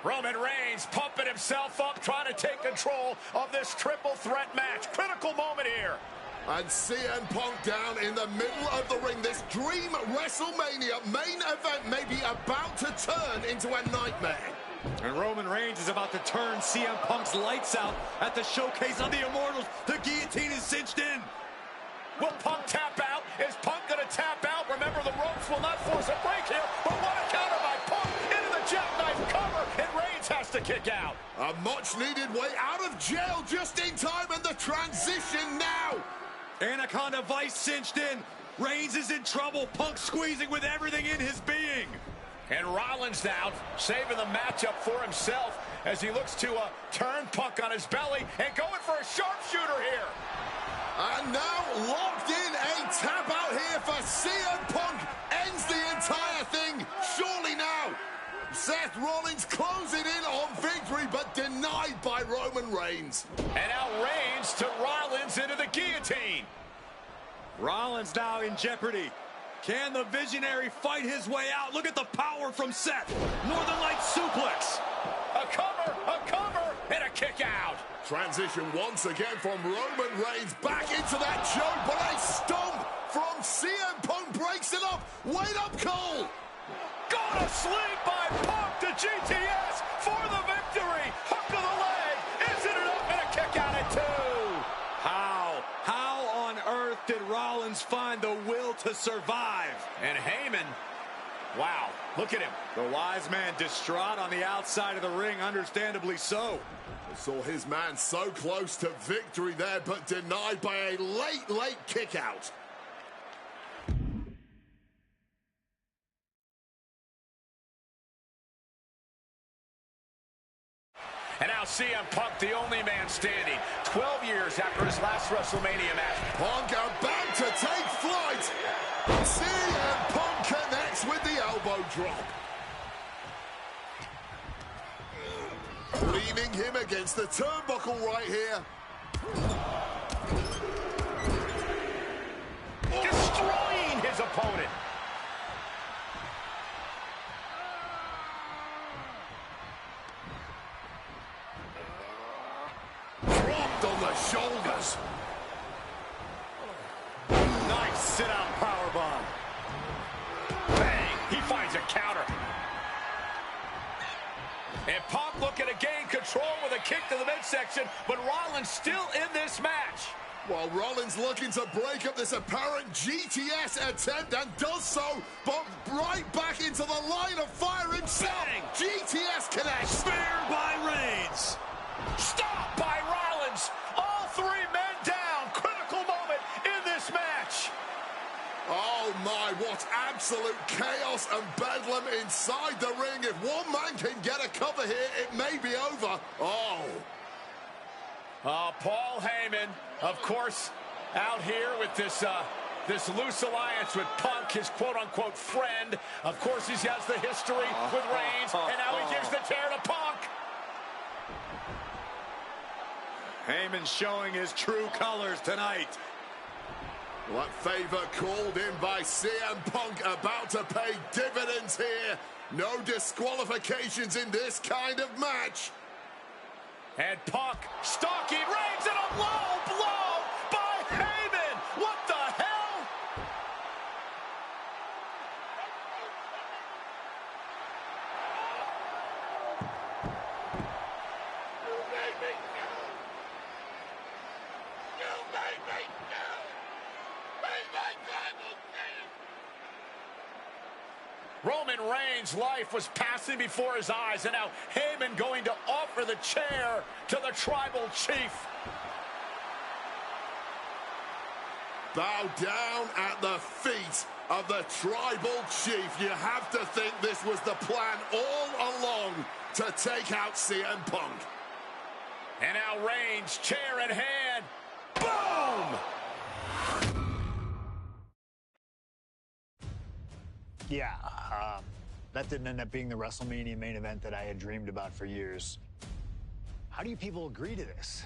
Roman Reigns pumping himself up, trying to take control of this triple threat match. Critical moment here. And CM Punk down in the middle of the ring. This dream WrestleMania main event may be about to turn into a nightmare. And Roman Reigns is about to turn CM Punk's lights out at the showcase of the Immortals. The guillotine is cinched in. Will Punk tap out? Is Punk going to tap out? Remember, the ropes will not force a break here, but what a counter by Punk into the jackknife cover, and Reigns has to kick out. A much-needed way out of jail just in time, and the transition now. Anaconda Vice cinched in. Reigns is in trouble. Punk squeezing with everything in his being. And Rollins now saving the matchup for himself as he looks to turn Punk on his belly and going for a sharpshooter here. And now locked in, a tap out here for CM Punk. Ends the entire thing, surely now. Seth Rollins closing in on victory, but denied by Roman Reigns. And now Reigns to Rollins into the guillotine. Rollins now in jeopardy. Can the Visionary fight his way out? Look at the power from Seth. Northern Lights suplex. A cover, and a kick out. Transition once again from Roman Reigns back into that choke, but a stomp from CM Punk breaks it up. Wait up, Cole. Got a sling by Punk to GTS for the victory. Hook to the leg. Isn't it up? And a kick out at 2. How on earth did Rollins find the will to survive? And Heyman, wow, look at him. The wise man distraught on the outside of the ring, understandably so. Saw his man so close to victory there, but denied by a late kick out. And now CM Punk, the only man standing, 12 years after his last WrestleMania match. Punk about to take flight. CM Punk connects with the elbow drop. Leaning him against the turnbuckle right here. Destroying his opponent. Dropped on the shoulders. Nice sit-out powerbomb. Bang! He finds a counter. And Punk looking to gain control with a kick to the midsection, but Rollins still in this match. While Rollins looking to break up this apparent GTS attempt, and does so, but right back into the line of fire himself. Bang! GTS connects. Spear by Reigns. Stop by Rollins. All 3 men down. Critical moment in this match. Oh my, what absolute chaos and bedlam inside the ring. If one man can get a cover here, it may be over. Paul Heyman, of course, out here with this loose alliance with Punk, his quote-unquote friend. Of course, he has the history with Reigns, and now he gives the tear to Punk. Heyman showing his true colors tonight. Well, that favor called in by CM Punk about to pay dividends here. No disqualifications in this kind of match. And Punk stalking Reigns, and a low blow by Heyman. What the hell? You made me go. You made me go. Made my tribal champ. Roman Reigns' life was passing before his eyes, and now Heyman going to offer the chair to the tribal chief. Bow down at the feet of the tribal chief. You have to think this was the plan all along to take out CM Punk. And now Reigns, chair in hand. Boom! Yeah, that didn't end up being the WrestleMania main event that I had dreamed about for years. How do you people agree to this?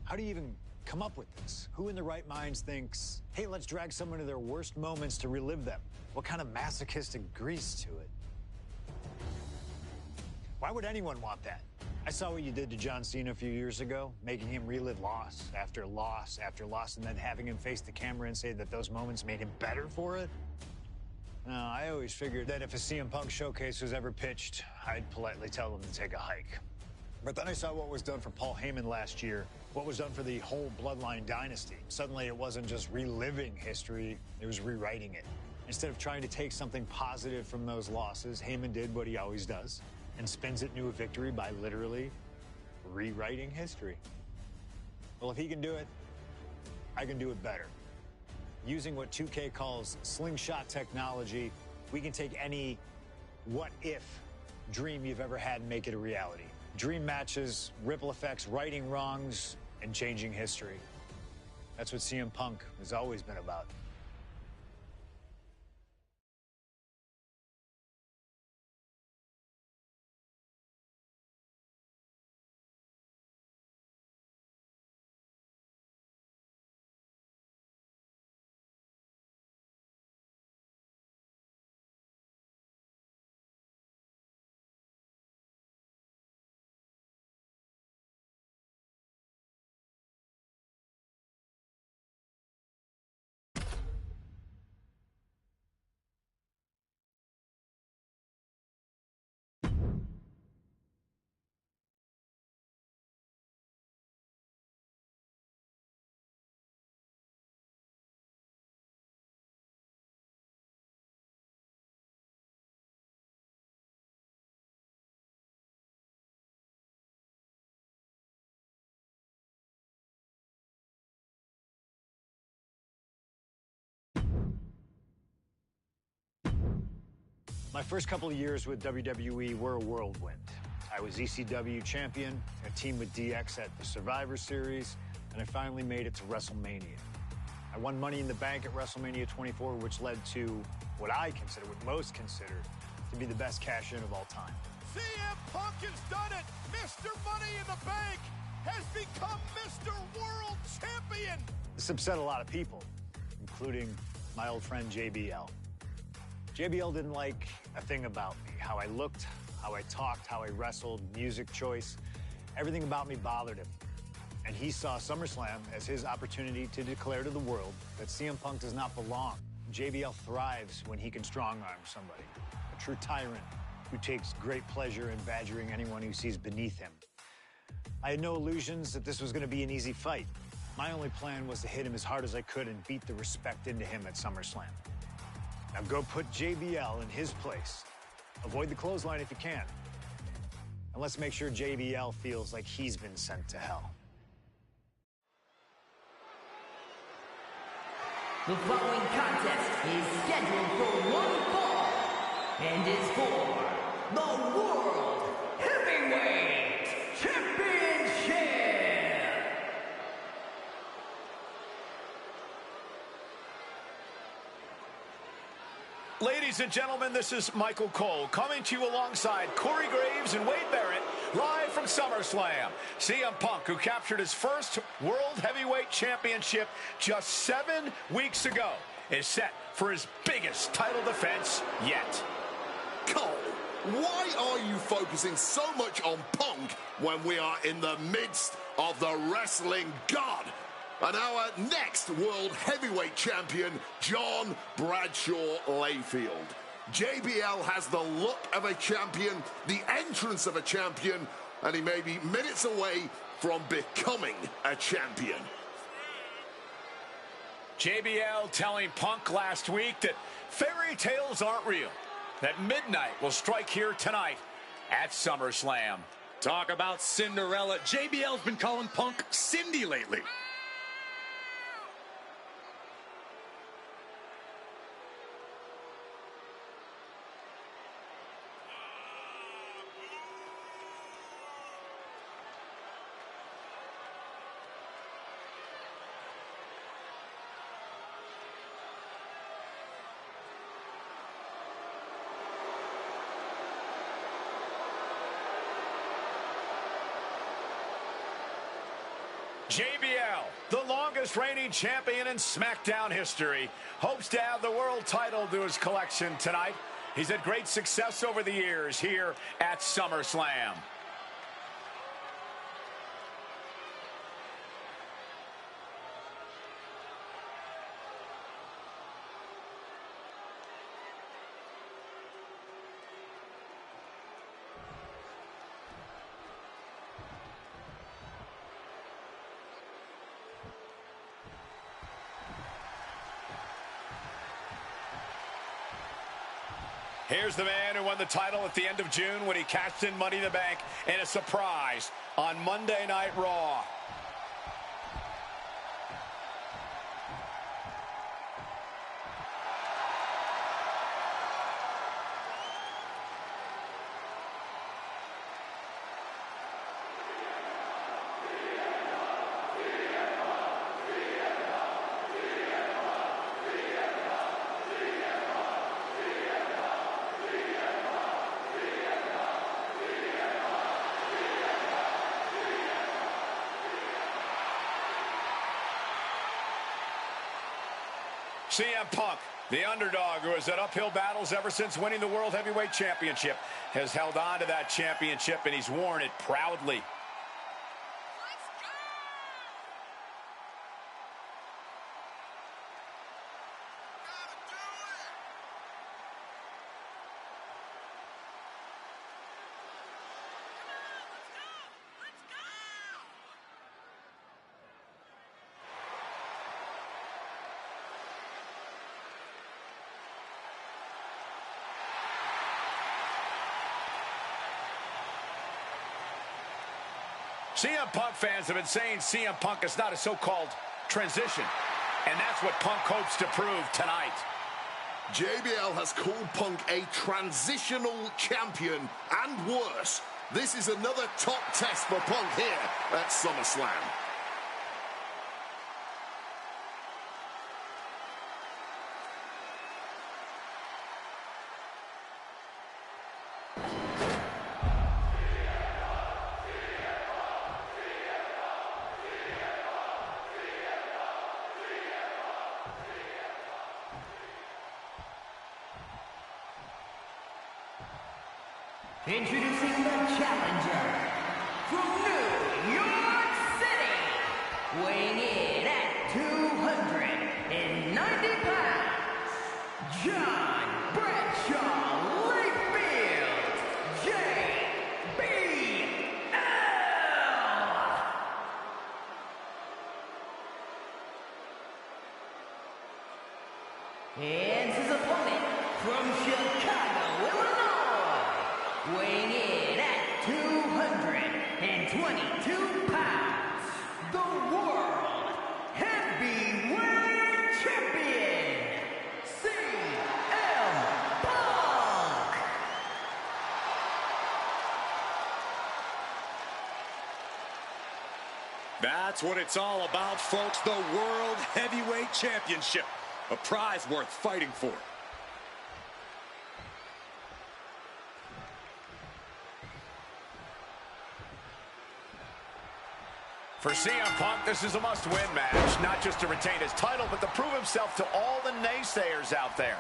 How do you even come up with this? Who in their right minds thinks, hey, let's drag someone to their worst moments to relive them? What kind of masochistic grease to it? Why would anyone want that? I saw what you did to John Cena a few years ago, making him relive loss after loss after loss, and then having him face the camera and say that those moments made him better for it. No, I always figured that if a CM Punk showcase was ever pitched, I'd politely tell them to take a hike. But then I saw what was done for Paul Heyman last year, what was done for the whole Bloodline dynasty. Suddenly it wasn't just reliving history, it was rewriting it. Instead of trying to take something positive from those losses, Heyman did what he always does and spins it into a victory by literally rewriting history. Well, if he can do it, I can do it better. Using what 2K calls slingshot technology, we can take any what-if dream you've ever had and make it a reality. Dream matches, ripple effects, righting wrongs, and changing history. That's what CM Punk has always been about. My first couple of years with WWE were a whirlwind. I was ECW champion, a team with DX at the Survivor Series, and I finally made it to WrestleMania. I won Money in the Bank at WrestleMania 24, which led to what I consider, what most consider, to be the best cash-in of all time. CM Punk has done it! Mr. Money in the Bank has become Mr. World Champion! This upset a lot of people, including my old friend JBL. JBL didn't like a thing about me, how I looked, how I talked, how I wrestled, music choice. Everything about me bothered him. And he saw SummerSlam as his opportunity to declare to the world that CM Punk does not belong. JBL thrives when he can strong-arm somebody, a true tyrant who takes great pleasure in badgering anyone who sees beneath him. I had no illusions that this was going to be an easy fight. My only plan was to hit him as hard as I could and beat the respect into him at SummerSlam. Now go put JBL in his place. Avoid the clothesline if you can. And let's make sure JBL feels like he's been sent to hell. The following contest is scheduled for one fall and is for the World Heavyweight Championship. Ladies and gentlemen, this is Michael Cole coming to you alongside Corey Graves and Wade Barrett, live from SummerSlam. CM Punk, who captured his first World Heavyweight Championship just 7 weeks ago, is set for his biggest title defense yet. Cole, why are you focusing so much on Punk when we are in the midst of the wrestling god? And our next World Heavyweight Champion, John Bradshaw Layfield. JBL has the look of a champion, the entrance of a champion, and he may be minutes away from becoming a champion. JBL telling Punk last week that fairy tales aren't real, that midnight will strike here tonight at SummerSlam. Talk about Cinderella. JBL's been calling Punk Cindy lately. JBL, the longest reigning champion in SmackDown history, hopes to add the world title to his collection tonight He's had great success over the years here at SummerSlam. Here's the man who won the title at the end of June when he cashed in Money in the Bank in a surprise on Monday Night Raw. CM Punk, the underdog who has had uphill battles ever since winning the World Heavyweight Championship, has held on to that championship, and he's worn it proudly. CM Punk fans have been saying CM Punk is not a so-called transition, and that's what Punk hopes to prove tonight. JBL has called Punk a transitional champion, and worse. This is another top test for Punk here at SummerSlam. Introducing the challenger from New York City, weighing in at 290 pounds, John Bradshaw Layfield, JBL. And his opponent from Chicago, Illinois, weighing in at 222 pounds, the World Heavyweight Champion, CM Punk. That's what it's all about, folks. The World Heavyweight Championship. A prize worth fighting for. For CM Punk, this is a must-win match, not just to retain his title, but to prove himself to all the naysayers out there.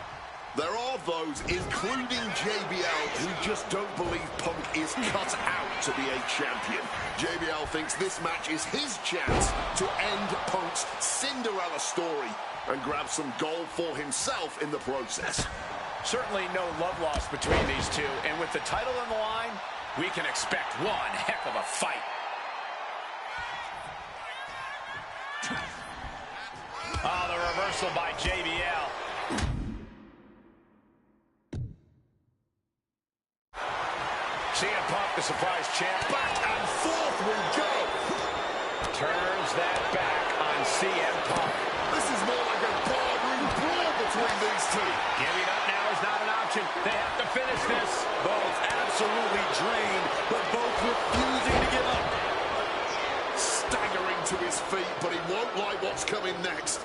There are those, including JBL, who just don't believe Punk is cut out to be a champion. JBL thinks this match is his chance to end Punk's Cinderella story and grab some gold for himself in the process. Certainly no love lost between these two, and with the title on the line, we can expect one heck of a fight. Oh, the reversal by JBL. CM Punk, the surprise champ. Back and forth we go. Turns that back on CM Punk. This is more like a barroom brawl between these two. Giving up now is not an option. They have to finish this. Both absolutely drained, but both refusing to give up. Staggering to his feet, but he won't like what's coming next.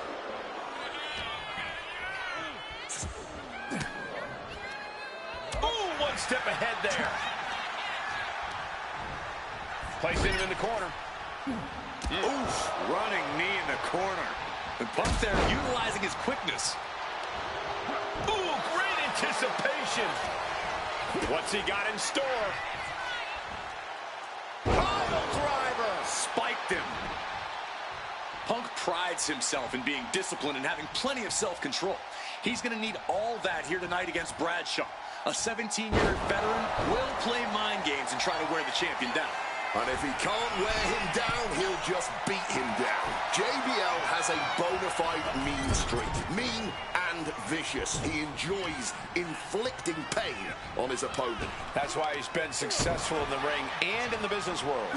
Ooh, one step ahead there. Placing him in the corner. Oof, running knee in the corner. And Punk there utilizing his quickness. Ooh, great anticipation. What's he got in store? Pile driver. Spiked him. Punk prides himself in being disciplined and having plenty of self-control. He's going to need all that here tonight against Bradshaw. A 17-year veteran will play mind games and try to wear the champion down. And if he can't wear him down, he'll just beat him down. JBL has a bona fide mean streak. Mean and vicious. He enjoys inflicting pain on his opponent. That's why he's been successful in the ring and in the business world.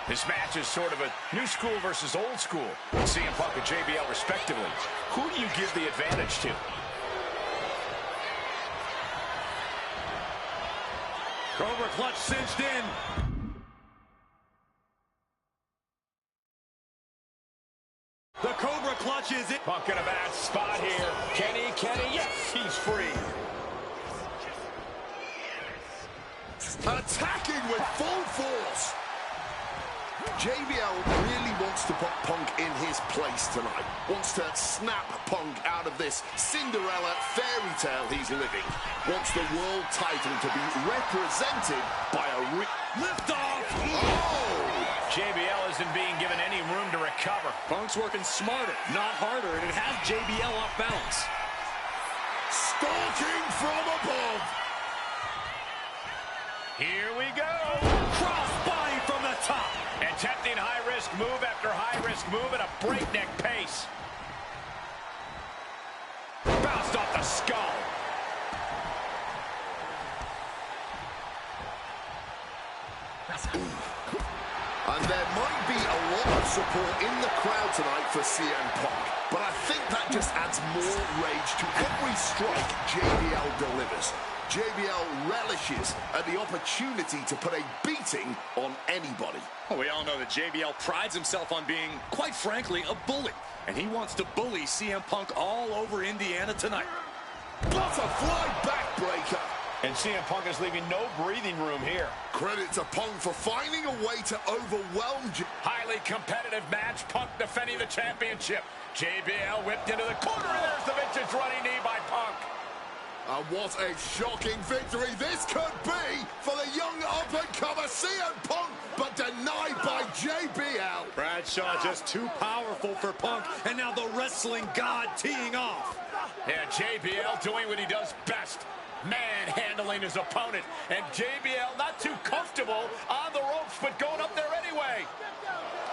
This match is sort of a new school versus old school. CM Punk and JBL respectively. Who do you give the advantage to? Cobra clutch cinched in. The Cobra clutch is in. Punk in a bad spot here. Kenny, yes, he's free. Attacking with full force. JBL really wants to put Punk in his place tonight. Wants to snap Punk out of this Cinderella fairy tale he's living. Wants the world title to be represented by a Liftoff. Oh! JBL isn't being given any room to recover. Punk's working smarter, not harder, and it has JBL off balance. Stalking from above. Here we go. Cross body from the top. Attempting high-risk move after high-risk move at a breakneck pace. Bounced off the skull. And there might be a lot of support in the crowd tonight for CM Punk, but I think that just adds more rage to every strike JBL delivers. JBL relishes at the opportunity to put a beating on anybody. Well, we all know that JBL prides himself on being, quite frankly, a bully. And he wants to bully CM Punk all over Indiana tonight. Butterfly backbreaker. And CM Punk is leaving no breathing room here. Credit to Punk for finding a way to overwhelm Highly competitive match. Punk defending the championship. JBL whipped into the corner, and there's the vintage running knee by Punk. And what a shocking victory this could be for the young up-and-comer CM Punk, but denied by JBL. Bradshaw just too powerful for Punk, and now the wrestling god teeing off. Yeah, JBL doing what he does best, manhandling his opponent. And JBL not too comfortable on the ropes, but going up there anyway.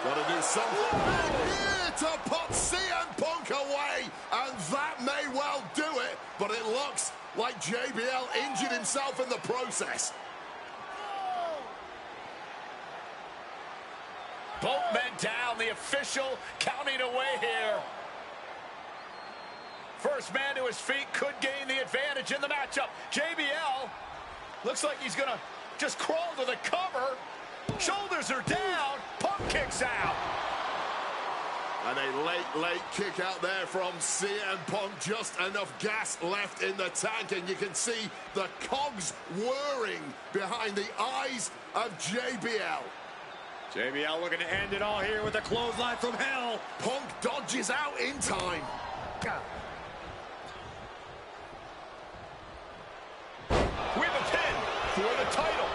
Gotta do something here to put CM Punk away, and that may well do it, but it looks like JBL injured himself in the process. Both men down, the official counting away here. First man to his feet could gain the advantage in the matchup. JBL looks like he's gonna just crawl to the cover. Shoulders are down. Punk kicks out. And a late kick out there from CM Punk. Just enough gas left in the tank, and you can see the cogs whirring behind the eyes of JBL. JBL looking to end it all here with a clothesline from hell. Punk dodges out in time. We have a pin for the title.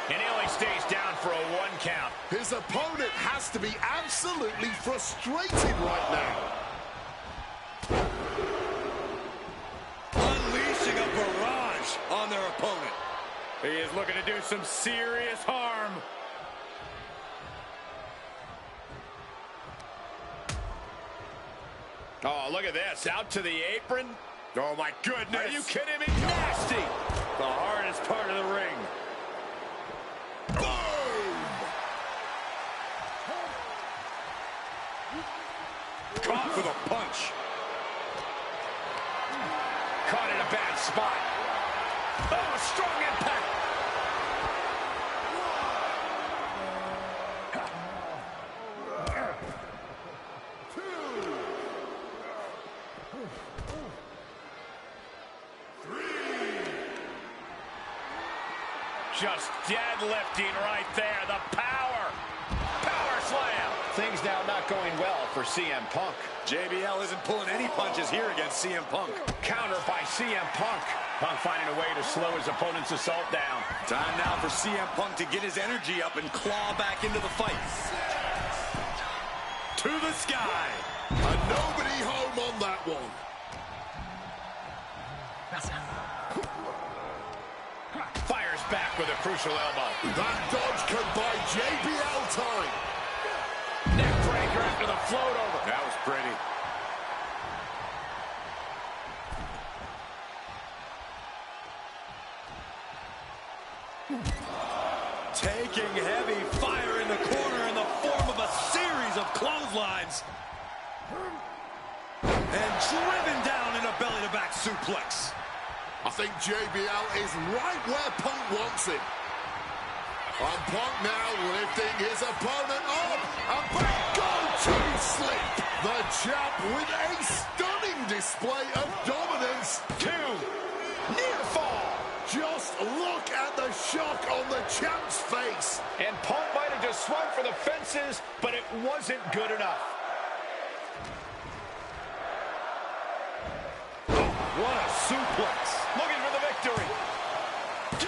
And he only stays down for a 1 count. His opponent has to be absolutely frustrated right now. Unleashing a barrage on their opponent. He is looking to do some serious harm. Oh, look at this. Out to the apron. Oh, my goodness. Are you kidding me? Nasty. The hardest part of the ring. Caught with a punch. Caught in a bad spot. Oh, strong impact. Just deadlifting right there. The power. Power slam. Things now not going well for CM Punk. JBL isn't pulling any punches here against CM Punk. Counter by CM Punk. Punk finding a way to slow his opponent's assault down. Time now for CM Punk to get his energy up and claw back into the fight. To the sky. And nobody home on that one. Fires back with a crucial elbow. That dodge can buy JBL time. Neck breaker after the float over. That was pretty. Taking heavy fire in the corner in the form of a series of clotheslines. And driven down in a belly-to-back suplex. I think JBL is right where Punk wants him. And Punk now lifting his opponent up. And back go to sleep. The champ with a stunning display of dominance. 2. Near fall. Just look at the shock on the champ's face. And Punk might have just swung for the fences, but it wasn't good enough. What a suplex. Looking for the victory. 2.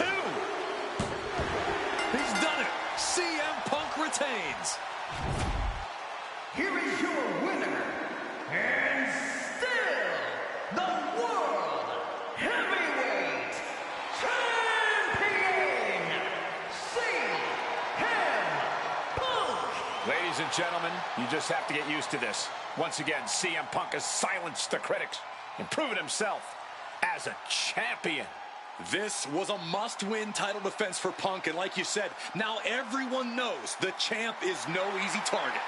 He's done it. CM Punk retains. Here is your winner, and still the World Heavyweight Champion, CM Punk. Ladies and gentlemen, you just have to get used to this. Once again, CM Punk has silenced the critics and proven himself as a champion. This was a must-win title defense for Punk, and like you said, now everyone knows the champ is no easy target.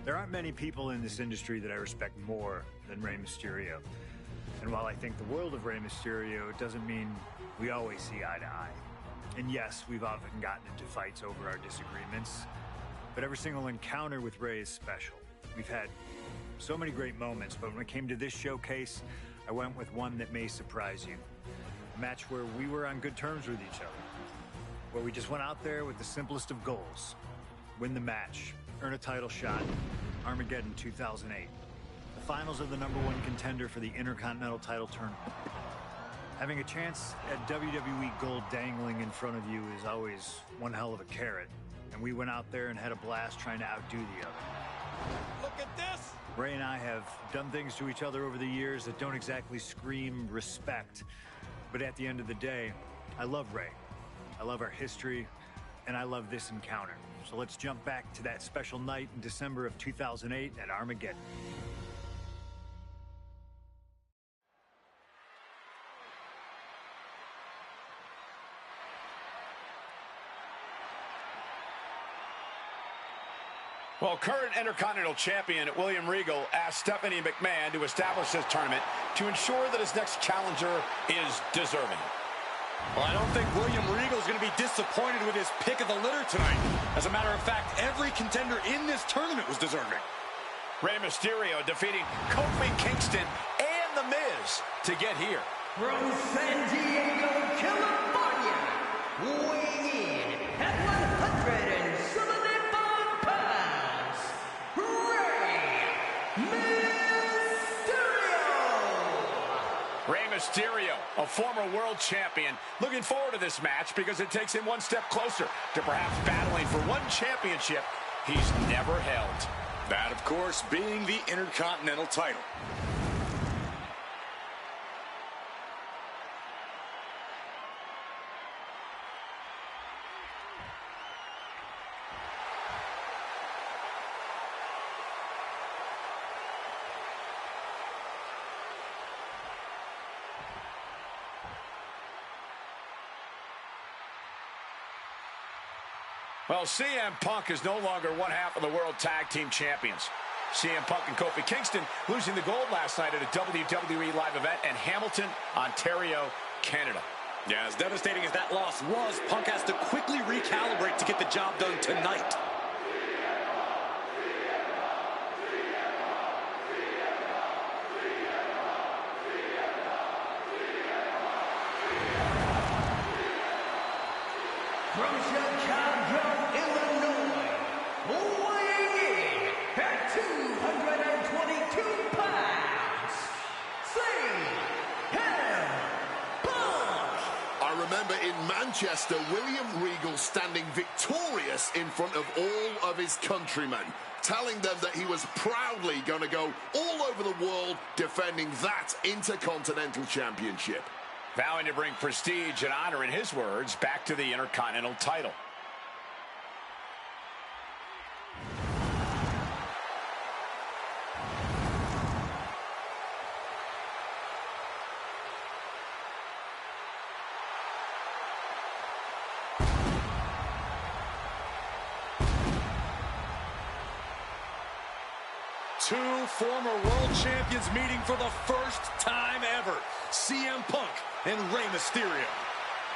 There aren't many people in this industry that I respect more than Rey Mysterio. And while I think the world of Rey Mysterio, it doesn't mean we always see eye to eye. And yes, we've often gotten into fights over our disagreements, but every single encounter with Rey is special. We've had so many great moments, but when it came to this showcase, I went with one that may surprise you. A match where we were on good terms with each other, where we just went out there with the simplest of goals: win the match, earn a title shot. Armageddon 2008. The finals of the #1 contender for the Intercontinental title tournament. Having a chance at WWE gold dangling in front of you is always one hell of a carrot. And we went out there and had a blast trying to outdo the other. Look at this. Rey and I have done things to each other over the years that don't exactly scream respect. But at the end of the day, I love Rey. I love our history, and I love this encounter. So let's jump back to that special night in December of 2008 at Armageddon. Well, current Intercontinental Champion William Regal asked Stephanie McMahon to establish this tournament to ensure that his next challenger is deserving. Well, I don't think William Regal's going to be disappointed with his pick of the litter tonight. As a matter of fact, every contender in this tournament was deserving. Rey Mysterio defeating Kofi Kingston and The Miz to get here. From San Diego, California, weighing in at 175 pounds, Rey Mysterio. Rey Mysterio, a former world champion, looking forward to this match because it takes him one step closer to perhaps battling for one championship he's never held. That, of course, being the Intercontinental title. Well, CM Punk is no longer one half of the World Tag Team Champions. CM Punk and Kofi Kingston losing the gold last night at a WWE live event in Hamilton, Ontario, Canada. Yeah, as devastating as that loss was, Punk has to quickly recalibrate to get the job done tonight. From Chicago, Illinois, weighing in at 222 pounds, CM Punk. I remember in Manchester, William Regal standing victorious in front of all of his countrymen, telling them that he was proudly going to go all over the world defending that Intercontinental Championship. Vowing to bring prestige and honor, in his words, back to the Intercontinental title. Two former world champions meeting for the first time ever. CM Punk and Rey Mysterio.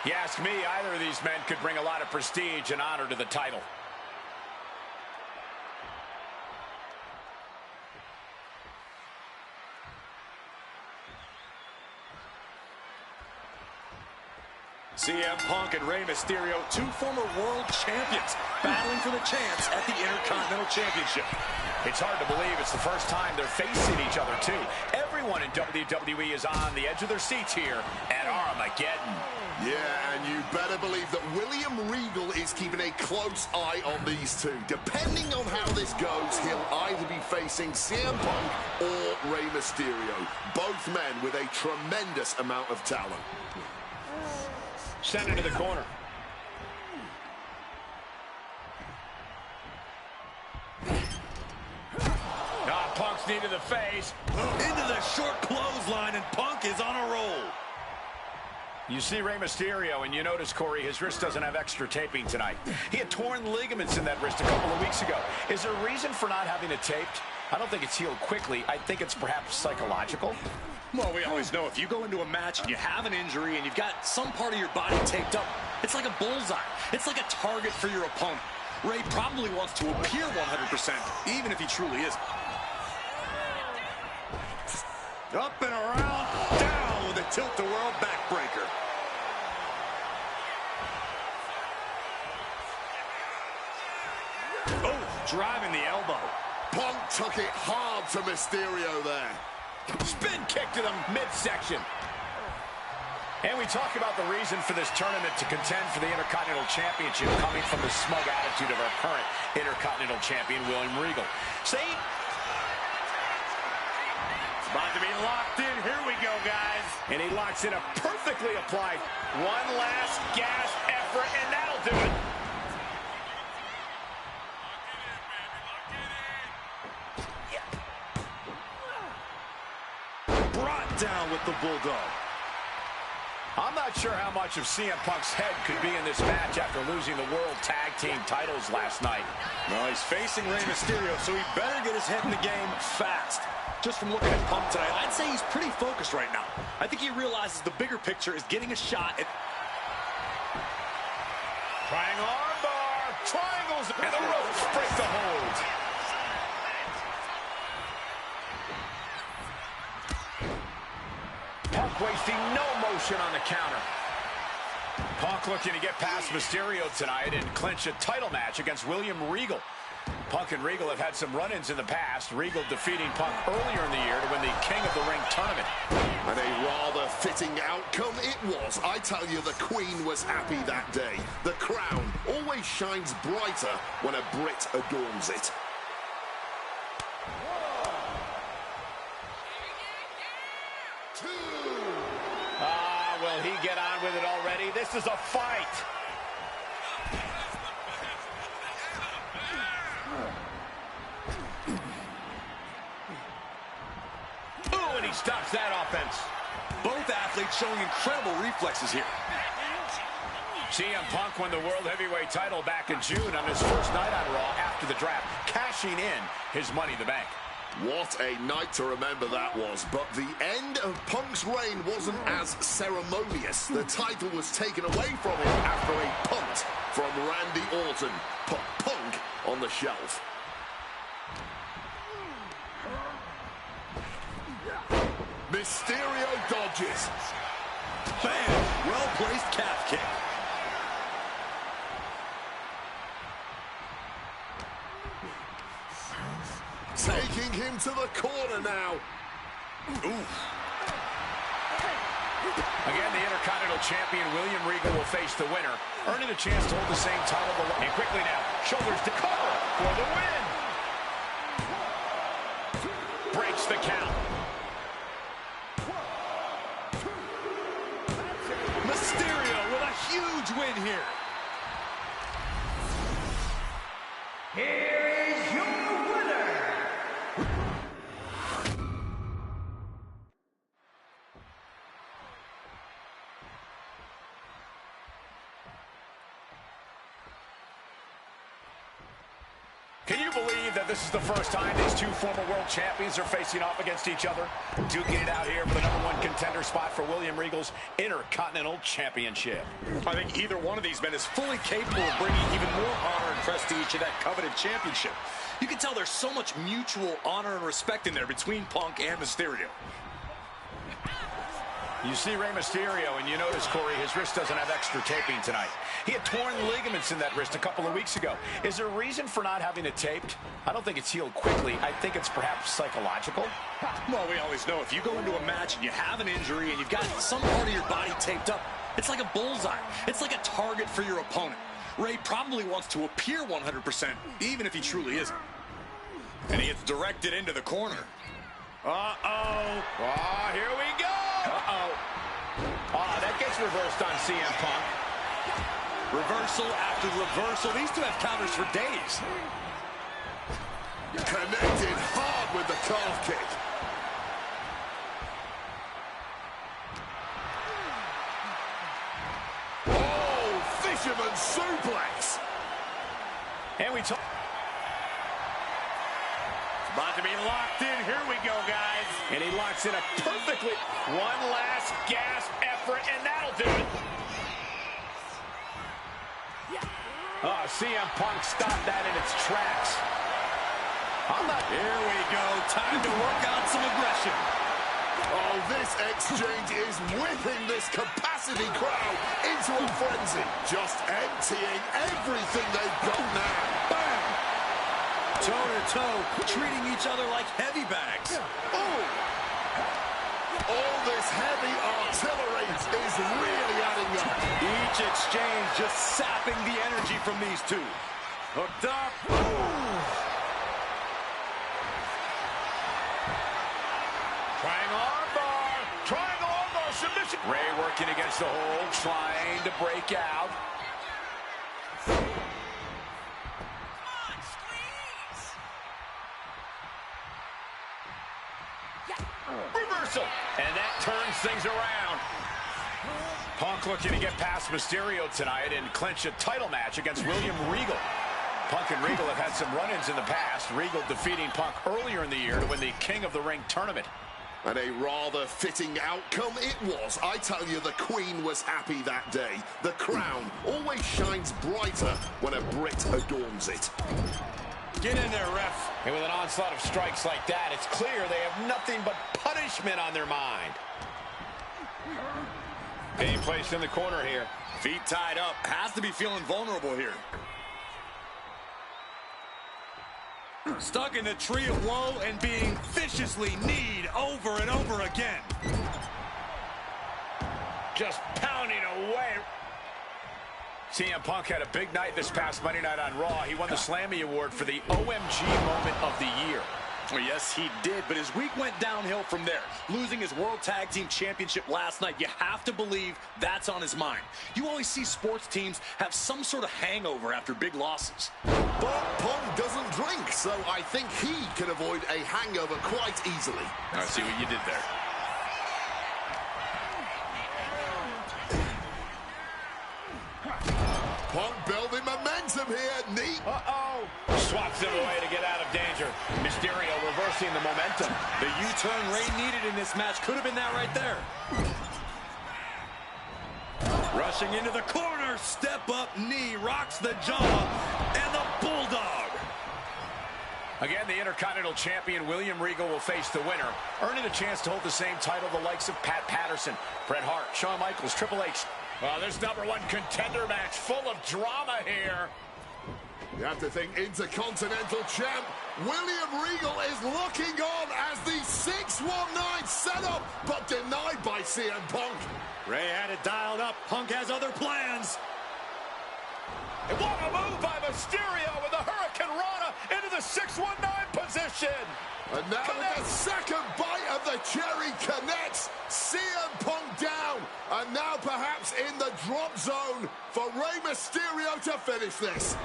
You ask me, either of these men could bring a lot of prestige and honor to the title. CM Punk and Rey Mysterio, two former world champions, battling for the chance at the Intercontinental Championship. It's hard to believe it's the first time they're facing each other, too. Everyone in WWE is on the edge of their seats here at Armageddon. Yeah, and you better believe that William Regal is keeping a close eye on these two. Depending on how this goes, he'll either be facing CM Punk or Rey Mysterio. Both men with a tremendous amount of talent. Send it to the corner. Punk's knee to the face. Into the short clothesline, and Punk is on a roll. You see Rey Mysterio, and you notice, Corey, his wrist doesn't have extra taping tonight. He had torn ligaments in that wrist a couple of weeks ago. Is there a reason for not having it taped? I don't think it's healed quickly. I think it's perhaps psychological. Well, we always know if you go into a match and you have an injury and you've got some part of your body taped up, it's like a bullseye. It's like a target for your opponent. Rey probably wants to appear 100%, even if he truly isn't. Up and around, down with a tilt-the-world backbreaker. Oh, driving the elbow. Punk took it hard to Mysterio there. Spin kick to the midsection. And we talk about the reason for this tournament to contend for the Intercontinental Championship coming from the smug attitude of our current Intercontinental Champion, William Regal. See? About to be locked in. Here we go, guys. And he locks in a perfectly applied one last gas effort, and that'll do it. Brought down with the Bulldog. I'm not sure how much of CM Punk's head could be in this match after losing the World Tag Team titles last night. Well, he's facing Rey Mysterio, so he better get his head in the game fast. Just from looking at Punk tonight, I'd say he's pretty focused right now. I think he realizes the bigger picture is getting a shot at... Triangle armbar, triangles, and the ropes break the hold. Punk wasting no motion on the counter. Punk looking to get past Mysterio tonight and clinch a title match against William Regal. Punk and Regal have had some run-ins in the past. Regal defeating Punk earlier in the year to win the King of the Ring tournament. And a rather fitting outcome it was. I tell you, the Queen was happy that day. The crown always shines brighter when a Brit adorns it. Will he get on with it already? This is a fight. Ooh, and he stops that offense. Both athletes showing incredible reflexes here. CM Punk won the World Heavyweight title back in June on his first night on Raw after the draft, cashing in his Money in the Bank. What a night to remember that was. But the end of Punk's reign wasn't as ceremonious. The title was taken away from him after a punt from Randy Orton. Put Punk on the shelf. Mysterio dodges. Bam! Well-placed calf kick. Taking him to the corner now. Ooh. Again, the Intercontinental Champion William Regal will face the winner, earning a chance to hold the same title. And quickly now, shoulders to cover for the win. Breaks the count. Mysterio with a huge win here. Here is your winner, Can you believe that this is the first time these two former world champions are facing off against each other? Duking it out here for the #1 contender spot for William Regal's Intercontinental Championship. I think either one of these men is fully capable of bringing even more honor and prestige to that coveted championship. You can tell there's so much mutual honor and respect in there between Punk and Mysterio. You see Rey Mysterio, and you notice, Corey, his wrist doesn't have extra taping tonight. He had torn ligaments in that wrist a couple of weeks ago. Is there a reason for not having it taped? I don't think it's healed quickly. I think it's perhaps psychological. Well, we always know if you go into a match and you have an injury and you've got some part of your body taped up, it's like a bullseye. It's like a target for your opponent. Rey probably wants to appear 100%, even if he truly isn't. And he gets directed into the corner. Uh-oh. Oh, here we go. Uh-oh. Oh, that gets reversed on CM Punk. Reversal after reversal. These two have counters for days. Connected hard with the calf kick. Oh, fisherman suplex. And we talk. About to be locked in. Here we go, guys. And he locks in a perfectly. One last gasp effort, and that'll do it. Oh, CM Punk stopped that in its tracks. Here we go. Time to work out some aggression. Oh, this exchange is whipping this capacity crowd into a frenzy. Just emptying everything they've got now. Bam! Toe-to-toe, treating each other like heavy bags. Oh! All this heavy artillery is really adding up. Each exchange just sapping the energy from these two. Hooked up. Triangle armbar submission. Rey working against the hold, trying to break out. Reversal. And that turns things around. Punk looking to get past Mysterio tonight and clinch a title match against William Regal. Punk and Regal have had some run-ins in the past. Regal defeating Punk earlier in the year to win the King of the Ring tournament. And a rather fitting outcome it was. I tell you, the Queen was happy that day. The crown always shines brighter when a Brit adorns it. Get in there, ref. And with an onslaught of strikes like that, it's clear they have nothing but punishment on their mind. Being placed in the corner here. Feet tied up. Has to be feeling vulnerable here. Stuck in the tree of woe and being viciously kneed over and over again. Just pounding away. CM Punk had a big night this past Monday night on Raw. He won the Slammy Award for the OMG Moment of the Year. Well, yes, he did, but his week went downhill from there. Losing his World Tag Team Championship last night, you have to believe that's on his mind. You always see sports teams have some sort of hangover after big losses. But Punk doesn't drink, so I think he can avoid a hangover quite easily. I see what you did there. Punk building momentum here. Neat. Uh-oh. Swats him away to get out of danger. Mysterio reverses. forcing the momentum. The U-turn Rey needed in this match could have been that right there. Rushing into the corner, step up knee, rocks the jaw, and the Bulldog. Again, the Intercontinental Champion William Regal will face the winner, earning a chance to hold the same title the likes of Pat Patterson, Bret Hart, Shawn Michaels, Triple H. Well, this #1 contender match full of drama here. You have to think Intercontinental Champ William Regal is looking on as the 619 setup, but denied by CM Punk. Rey had it dialed up. Punk has other plans. And what a move by Mysterio with the Hurricane Rana into the 619 position. And now with the second bite of the cherry connects, CM Punk down. And now perhaps in the drop zone for Rey Mysterio to finish this.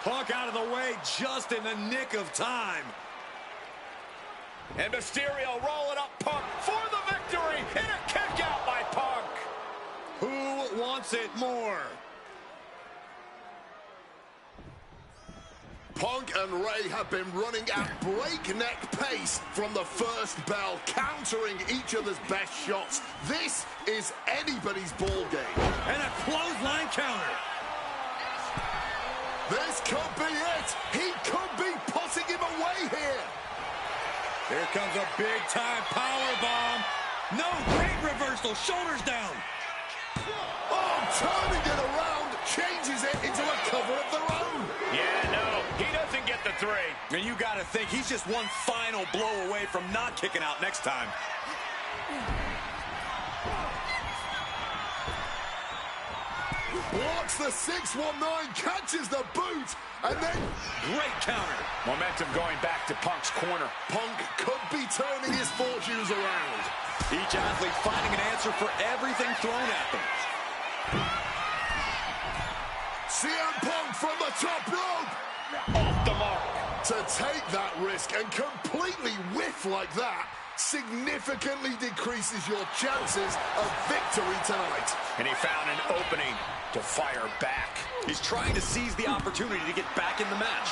Punk out of the way just in the nick of time. And Mysterio rolling up Punk for the victory in a kick out by Punk. Who wants it more? Punk and Rey have been running at breakneck pace from the first bell, countering each other's best shots. This is anybody's ball game. And a clothesline counter. This could be it. He could be putting him away here. Here comes a big-time power bomb. No, great reversal. Shoulders down. Oh, turning it around, changes it into a cover of their own. Yeah, no, he doesn't get the 3. And you got to think he's just one final blow away from not kicking out next time. Blocks the 619, catches the boot, and then great counter. Momentum going back to Punk's corner. Punk could be turning his fortunes around. Each athlete finding an answer for everything thrown at them. CM Punk from the top rope. Off the mark. To take that risk and completely whiff like that significantly decreases your chances of victory tonight. And he found an opening to fire back. He's trying to seize the opportunity to get back in the match.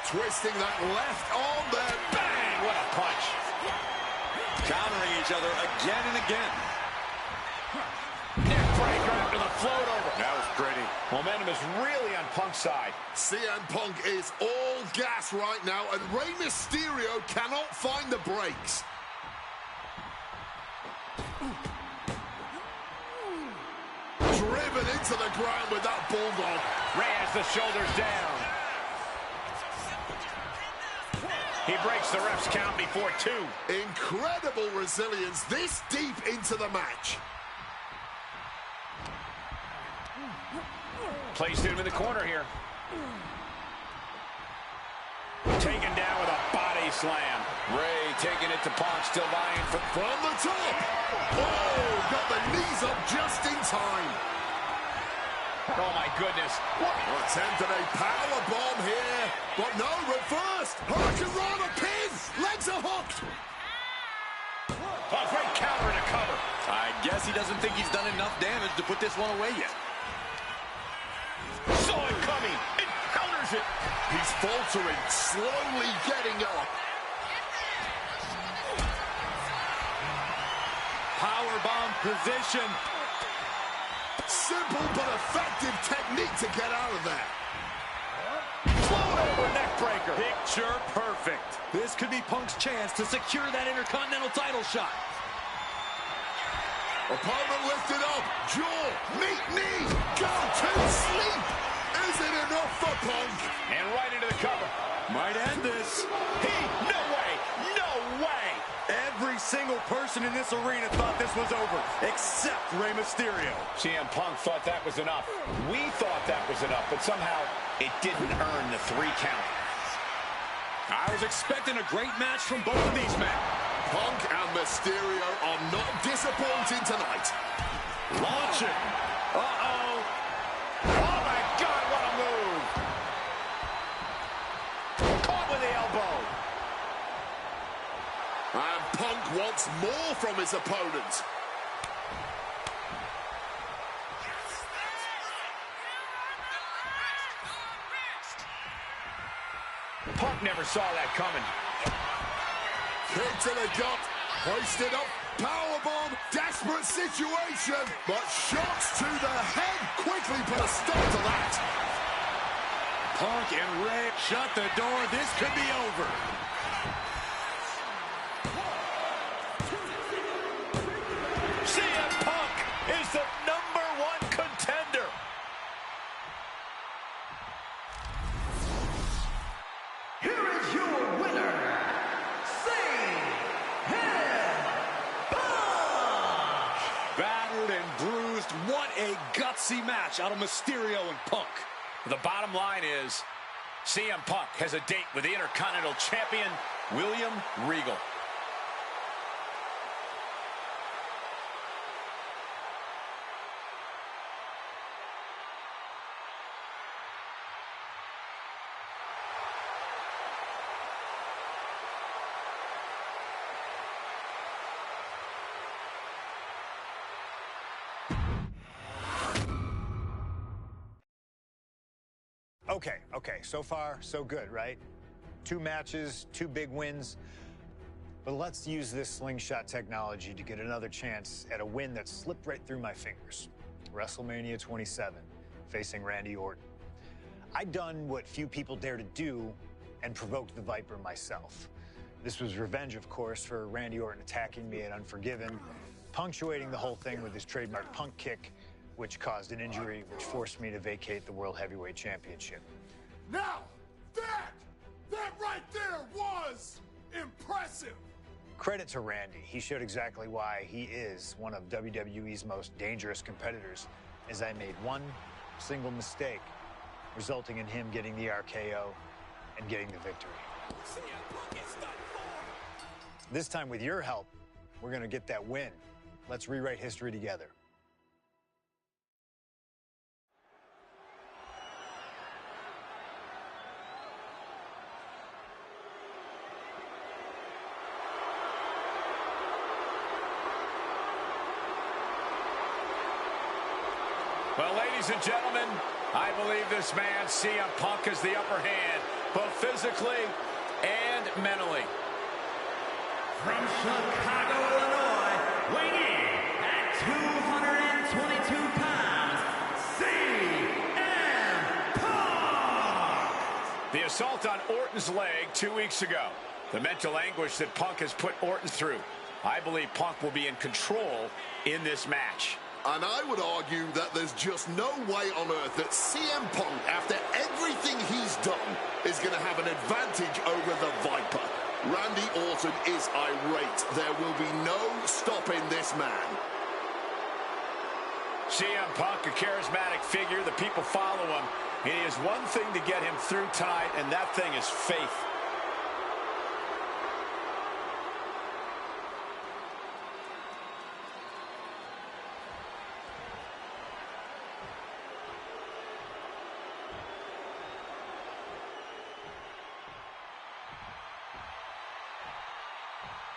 Twisting that left arm there. Bang! What a punch. Countering each other again and again. Neck breaker after the float over. That was pretty. Momentum is really on Punk's side. CM Punk is all gas right now, and Rey Mysterio cannot find the brakes. Driven into the ground with that bulldog. Rey has the shoulders down. He breaks the ref's count before 2. Incredible resilience this deep into the match. Placed him in the corner here. Taken down with a body slam. Rey taking it to Punk, still vying for... From the top. Oh, got the knees up just in time. Oh, my goodness. What? Attempted a power bomb here, but no, reversed. Hurricane Rana pin. Legs are hooked. Oh, great counter to cover. I guess he doesn't think he's done enough damage to put this one away yet. Saw it coming. It counters it. He's faltering, slowly getting up. Powerbomb position. Simple but effective technique to get out of there. Float over neck breaker. Picture perfect. This could be Punk's chance to secure that Intercontinental title shot. Opponent lifted up. Jaw, meet knee, go to sleep. Is it enough for Punk? And right into the cover. Might end this. No way. No way. Every single person in this arena thought this was over, except Rey Mysterio. CM Punk thought that was enough. We thought that was enough, but somehow it didn't earn the 3 count. I was expecting a great match from both of these men. Punk and Mysterio are not disappointing tonight. Launching. Uh-oh. Oh, my God, what a move. Caught with the elbow. And Punk wants more from his opponent. Punk never saw that coming. Kick to the gut. Hoisted up. Powerbomb. Desperate situation. But shots to the head quickly put a stop to that. Punk and Ray shut the door. This could be over. CM Punk is the #1 contender. Here is your winner, CM Punk! Battered and bruised. What a gutsy match out of Mysterio and Punk. The bottom line is CM Punk has a date with the Intercontinental Champion, William Regal. Okay, so far, so good, right? 2 matches, 2 big wins. But let's use this slingshot technology to get another chance at a win that slipped right through my fingers. WrestleMania 27, facing Randy Orton. I'd done what few people dare to do and provoked the Viper myself. This was revenge, of course, for Randy Orton attacking me at Unforgiven, punctuating the whole thing with his trademark Punk kick, which caused an injury, which forced me to vacate the World Heavyweight Championship. Now, that right there was impressive. Credit to Randy. He showed exactly why he is one of WWE's most dangerous competitors, as I made one single mistake, resulting in him getting the RKO and getting the victory. This time, with your help, we're going to get that win. Let's rewrite history together. Well, ladies and gentlemen, I believe this man, CM Punk, has the upper hand, both physically and mentally. From Chicago, Illinois, weighing in at 222 pounds, CM Punk! The assault on Orton's leg 2 weeks ago. The mental anguish that Punk has put Orton through. I believe Punk will be in control in this match. And I would argue that there's just no way on earth that CM Punk, after everything he's done, is going to have an advantage over the Viper. Randy Orton is irate. There will be no stopping this man. CM Punk, a charismatic figure. The people follow him. And he has one thing to get him through tonight, and that thing is faith.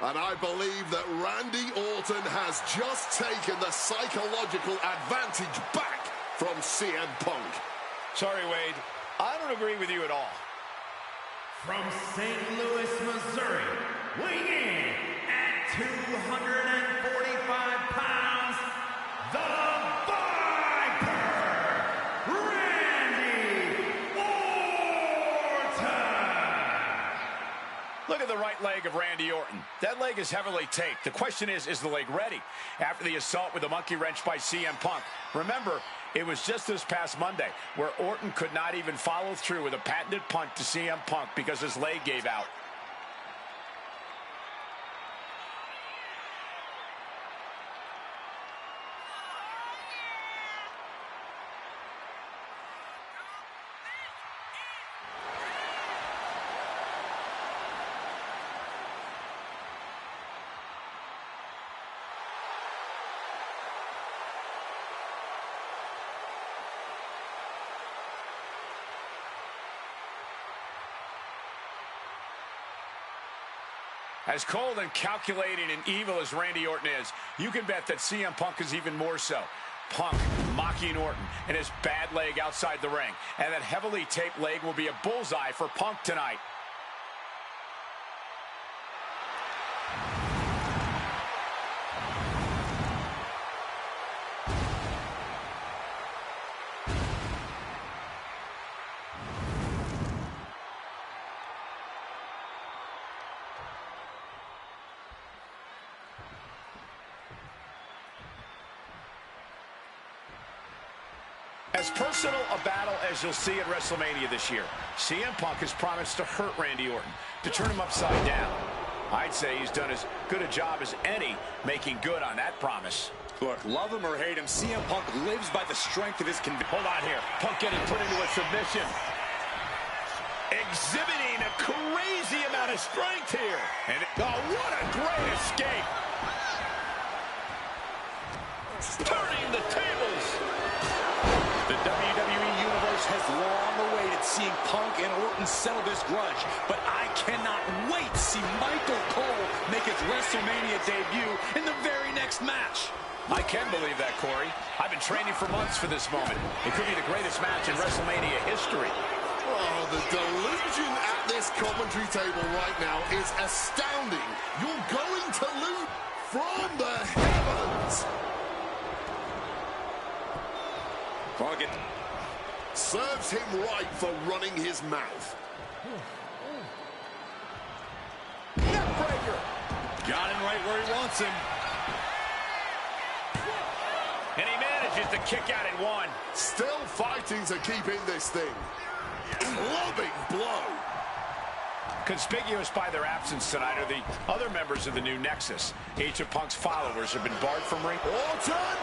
And I believe that Randy Orton has just taken the psychological advantage back from CM Punk. Sorry, Wade. I don't agree with you at all. From St. Louis, Missouri, weighing in at 245 pounds, the Viper, Randy Orton! Look at the right leg of Randy Orton. That leg is heavily taped. The question is the leg ready? After the assault with the monkey wrench by CM Punk. Remember, it was just this past Monday where Orton could not even follow through with a patented punt to CM Punk because his leg gave out. As cold and calculating and evil as Randy Orton is, you can bet that CM Punk is even more so. Punk mocking Orton and his bad leg outside the ring. And that heavily taped leg will be a bullseye for Punk tonight. As personal a battle as you'll see at WrestleMania this year, CM Punk has promised to hurt Randy Orton, to turn him upside down. I'd say he's done as good a job as any making good on that promise. Look, love him or hate him, CM Punk lives by the strength of his conviction. Hold on here. Punk getting put into a submission. Exhibiting a crazy amount of strength here. And oh, what a great escape. Turning the tables. The WWE Universe has long awaited seeing Punk and Orton settle this grudge, but I cannot wait to see Michael Cole make his WrestleMania debut in the very next match. I can believe that, Corey. I've been training for months for this moment. It could be the greatest match in WrestleMania history. Oh, the delusion at this commentary table right now is astounding. You're going to lose from the heavens. Punk serves him right for running his mouth. Neckbreaker. Got him right where he wants him. And he manages to kick out in one. Still fighting to keep in this thing. Clubbing blow. Conspicuous by their absence tonight are the other members of the new Nexus. Each of Punk's followers have been barred from ring. Orton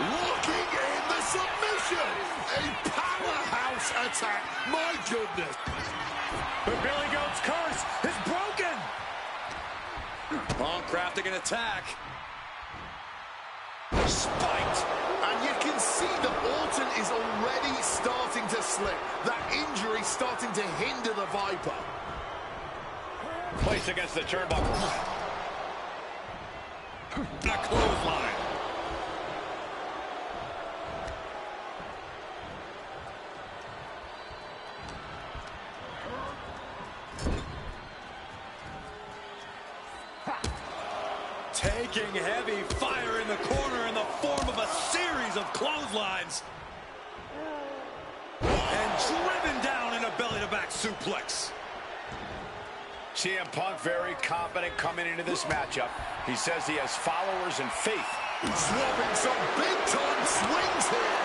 looking in the submission. A powerhouse attack. My goodness. The Billy Goat's curse is broken. Punk crafting an attack. Spiked. And you can see that Orton is already starting to slip. That injury starting to hinder the Viper. Placed against the turnbuckles. A clothesline. Taking heavy fire in the corner in the form of a series of clotheslines. And driven down in a belly-to-back suplex. CM Punk very confident coming into this matchup. He says he has followers and faith. Swapping some big-time swings here.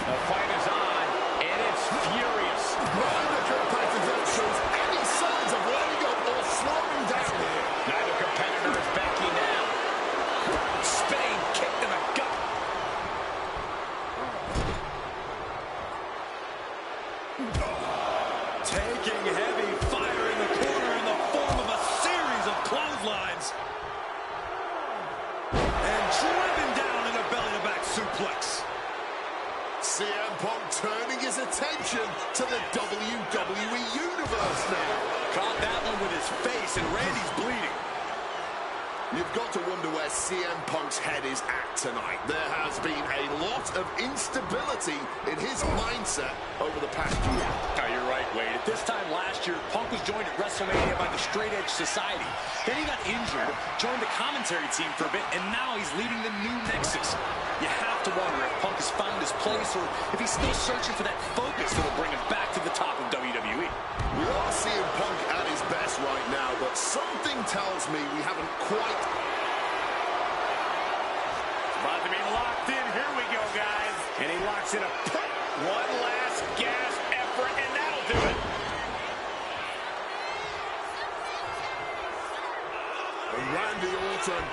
The fight is on, and it's furious. Neither competitor shows any signs of letting up or slowing down here. Neither competitor is backing down. Spinning kick to the gut. Taking heavy fire in the corner in the form of a series of clotheslines. And driven down in a belly-to-back suplex. CM Punk turning his attention to the WWE Universe now. Caught that one with his face, and Randy's bleeding. You've got to wonder where CM Punk's head is at tonight. There has been a lot of instability in his mindset over the past year. Oh, you're right, Wade. At this time last year, Punk was joined at WrestleMania by the Straight Edge Society. Then he got injured, joined the commentary team for a bit, and now he's leading the new Nexus. You have to wonder if Punk has found his place or if he's still searching for that focus that will bring him back to the top of WWE. We are seeing Punk at his best right now, but something tells me we haven't quite... About to be locked in. Here we go, guys. And he locks in a put. One last gasp effort, and that'll do it. Randy Orton.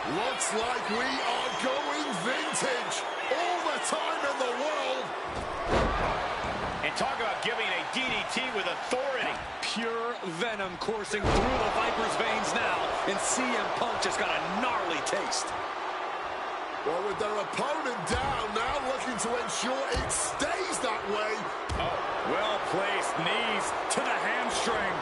Looks like we are going vintage. All the time in the world. And talk about giving a DDT with authority. Pure venom coursing through the Viper's veins now, and CM Punk just got a gnarly taste. Well, with their opponent down, now looking to ensure it stays that way. Oh, well-placed knees to the hamstring.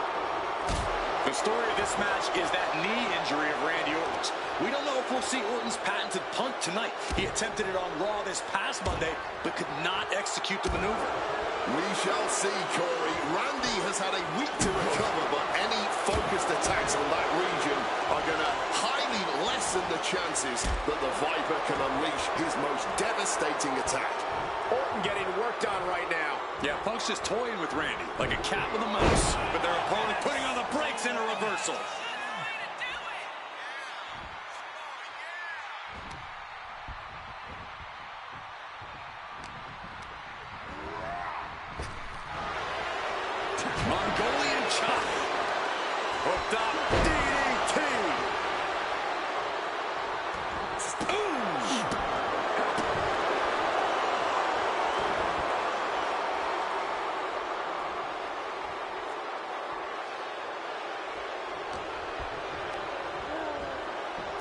The story of this match is that knee injury of Randy Orton's. We don't know if we'll see Orton's patented punt tonight. He attempted it on Raw this past Monday, but could not execute the maneuver. We shall see, Corey. Randy has had a week to recover, but any focused attacks on that region are going to highly lessen the chances that the Viper can unleash his most devastating attack. Orton getting worked on right now. Yeah, Punk's just toying with Randy, like a cat with a mouse, with their opponent putting on the brakes in a reversal.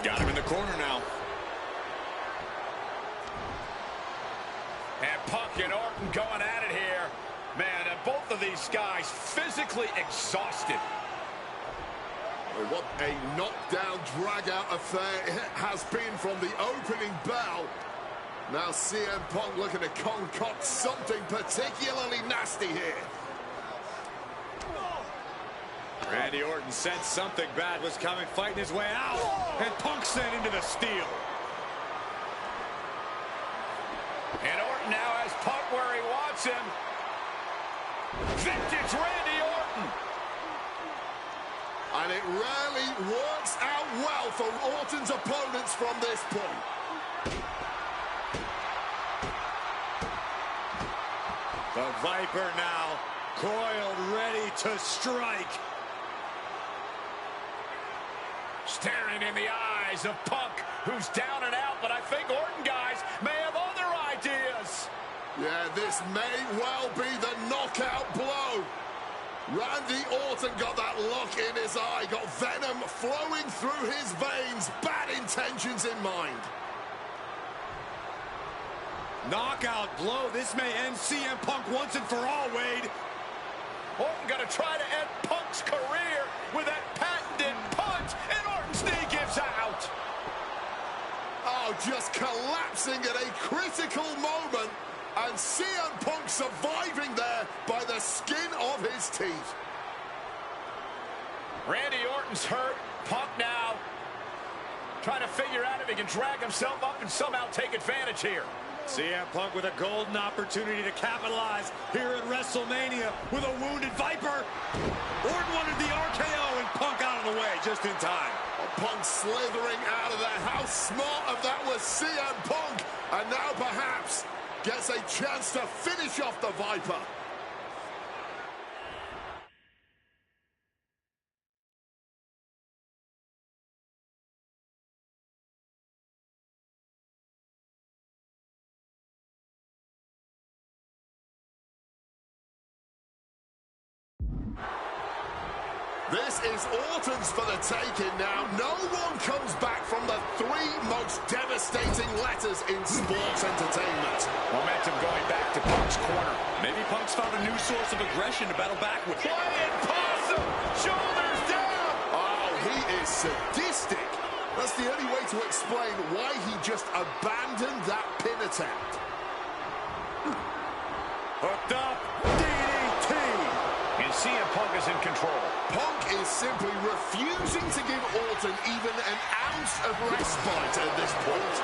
Got him in the corner now. And Punk and Orton going at it here. Man, and both of these guys physically exhausted. What a knockdown, drag-out affair it has been from the opening bell. Now CM Punk looking to concoct something particularly nasty here. Randy Orton sensed something bad was coming, fighting his way out. And Punk sent into the steel. And Orton now has Punk where he wants him. Vintage Randy Orton. And it rarely works out well for Orton's opponents from this point. The Viper now coiled, ready to strike. Staring in the eyes of Punk, who's down and out, but I think Orton, guys, may have other ideas. Yeah, this may well be the knockout blow. Randy Orton got that look in his eye, got venom flowing through his veins, bad intentions in mind. Knockout blow. This may end CM Punk once and for all, Wade. Orton gonna try to end Punk's career with that patented punch, and Orton's knee gives out. Oh, just collapsing at a critical moment, and CM Punk surviving there by the skin of his teeth. Randy Orton's hurt. Punk now trying to figure out if he can drag himself up and somehow take advantage here. CM Punk with a golden opportunity to capitalize here at WrestleMania with a wounded Viper. Orton wanted the RKO and Punk out of the way just in time. Punk slithering out of there. How smart of that was CM Punk. And now perhaps gets a chance to finish off the Viper. This is Orton's for the taking now. No one comes back from the three most devastating letters in sports entertainment. Momentum going back to Punk's corner. Maybe Punk's found a new source of aggression to battle back with. Flying possum! Shoulders down! Oh, he is sadistic. That's the only way to explain why he just abandoned that pin attempt. Hooked up. DDT. And CM Punk is in control. Punk is simply refusing to give Orton even an ounce of respite at this point.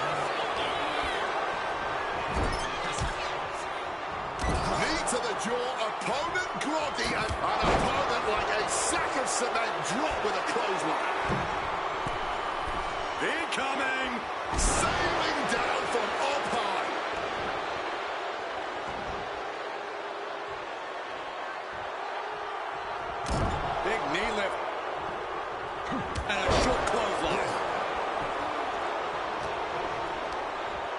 Knee to the jaw, opponent groggy, and an opponent like a sack of cement dropped with a clothesline. Incoming. Sailing down from up high. Big knee lift. And a short clothesline.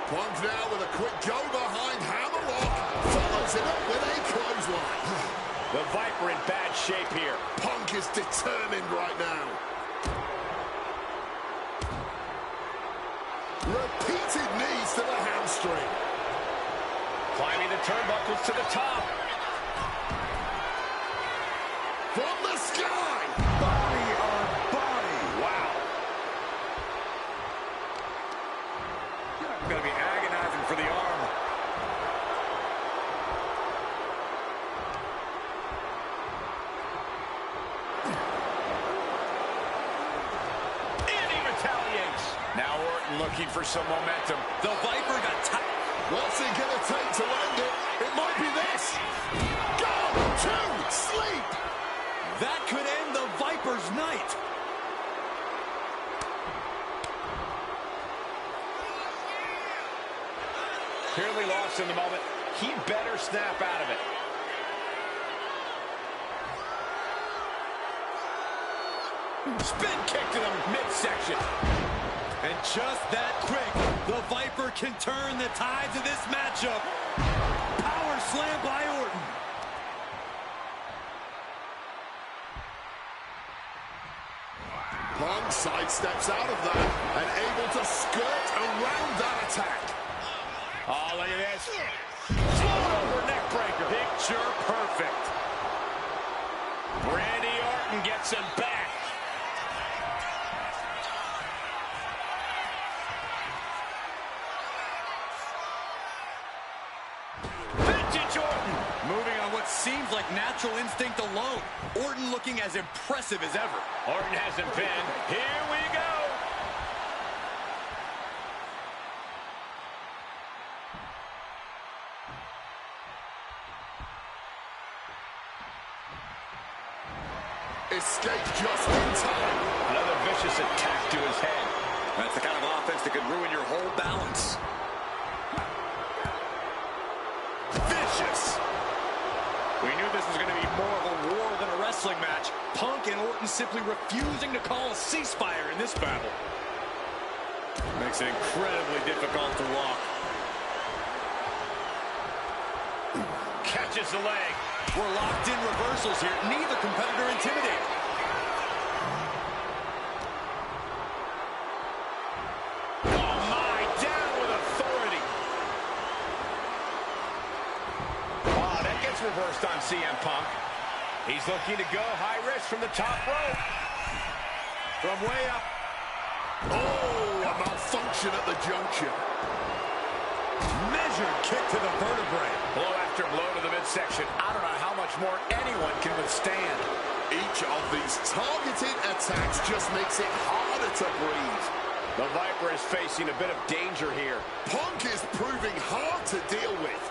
Punk now with a quick go behind hammerlock. Follows it up with a clothesline. The Viper in bad shape here. Punk is determined right now. Repeated knees to the hamstring. Climbing the turnbuckles to the top. From the sky. Body on body. Wow. Gonna be agonizing for the arm. And he retaliates. Now Orton looking for some momentum. The Viper got tight. What's it gonna take to end it? It might be this. Go to sleep. That could end the Viper's night. Clearly lost in the moment. He better snap out of it. Spin kick to the midsection. And just that quick, the Viper can turn the tides of this matchup. Power slam by Orton. Punk sidesteps out of that and Moving on what seems like natural instinct alone. Orton looking as impressive as ever. Orton hasn't been. Here we go. Escaped just in time. Another vicious attack to his head. That's the kind of offense that could ruin your whole balance. Vicious. We knew this was going to be more of a war than a wrestling match. Punk and Orton simply refusing to call a ceasefire in this battle. Makes it incredibly difficult to walk. Catches the leg. We're locked in reversals here. Neither competitor intimidated. Oh my, down with authority. Oh, that gets reversed on CM Punk. He's looking to go high risk from the top rope. From way up. Oh, a malfunction at the junction. Measured kick to the vertebrae. Blow after blow to the midsection. I don't know how much more anyone can withstand. Each of these targeted attacks just makes it harder to breathe. The Viper is facing a bit of danger here. Punk is proving hard to deal with.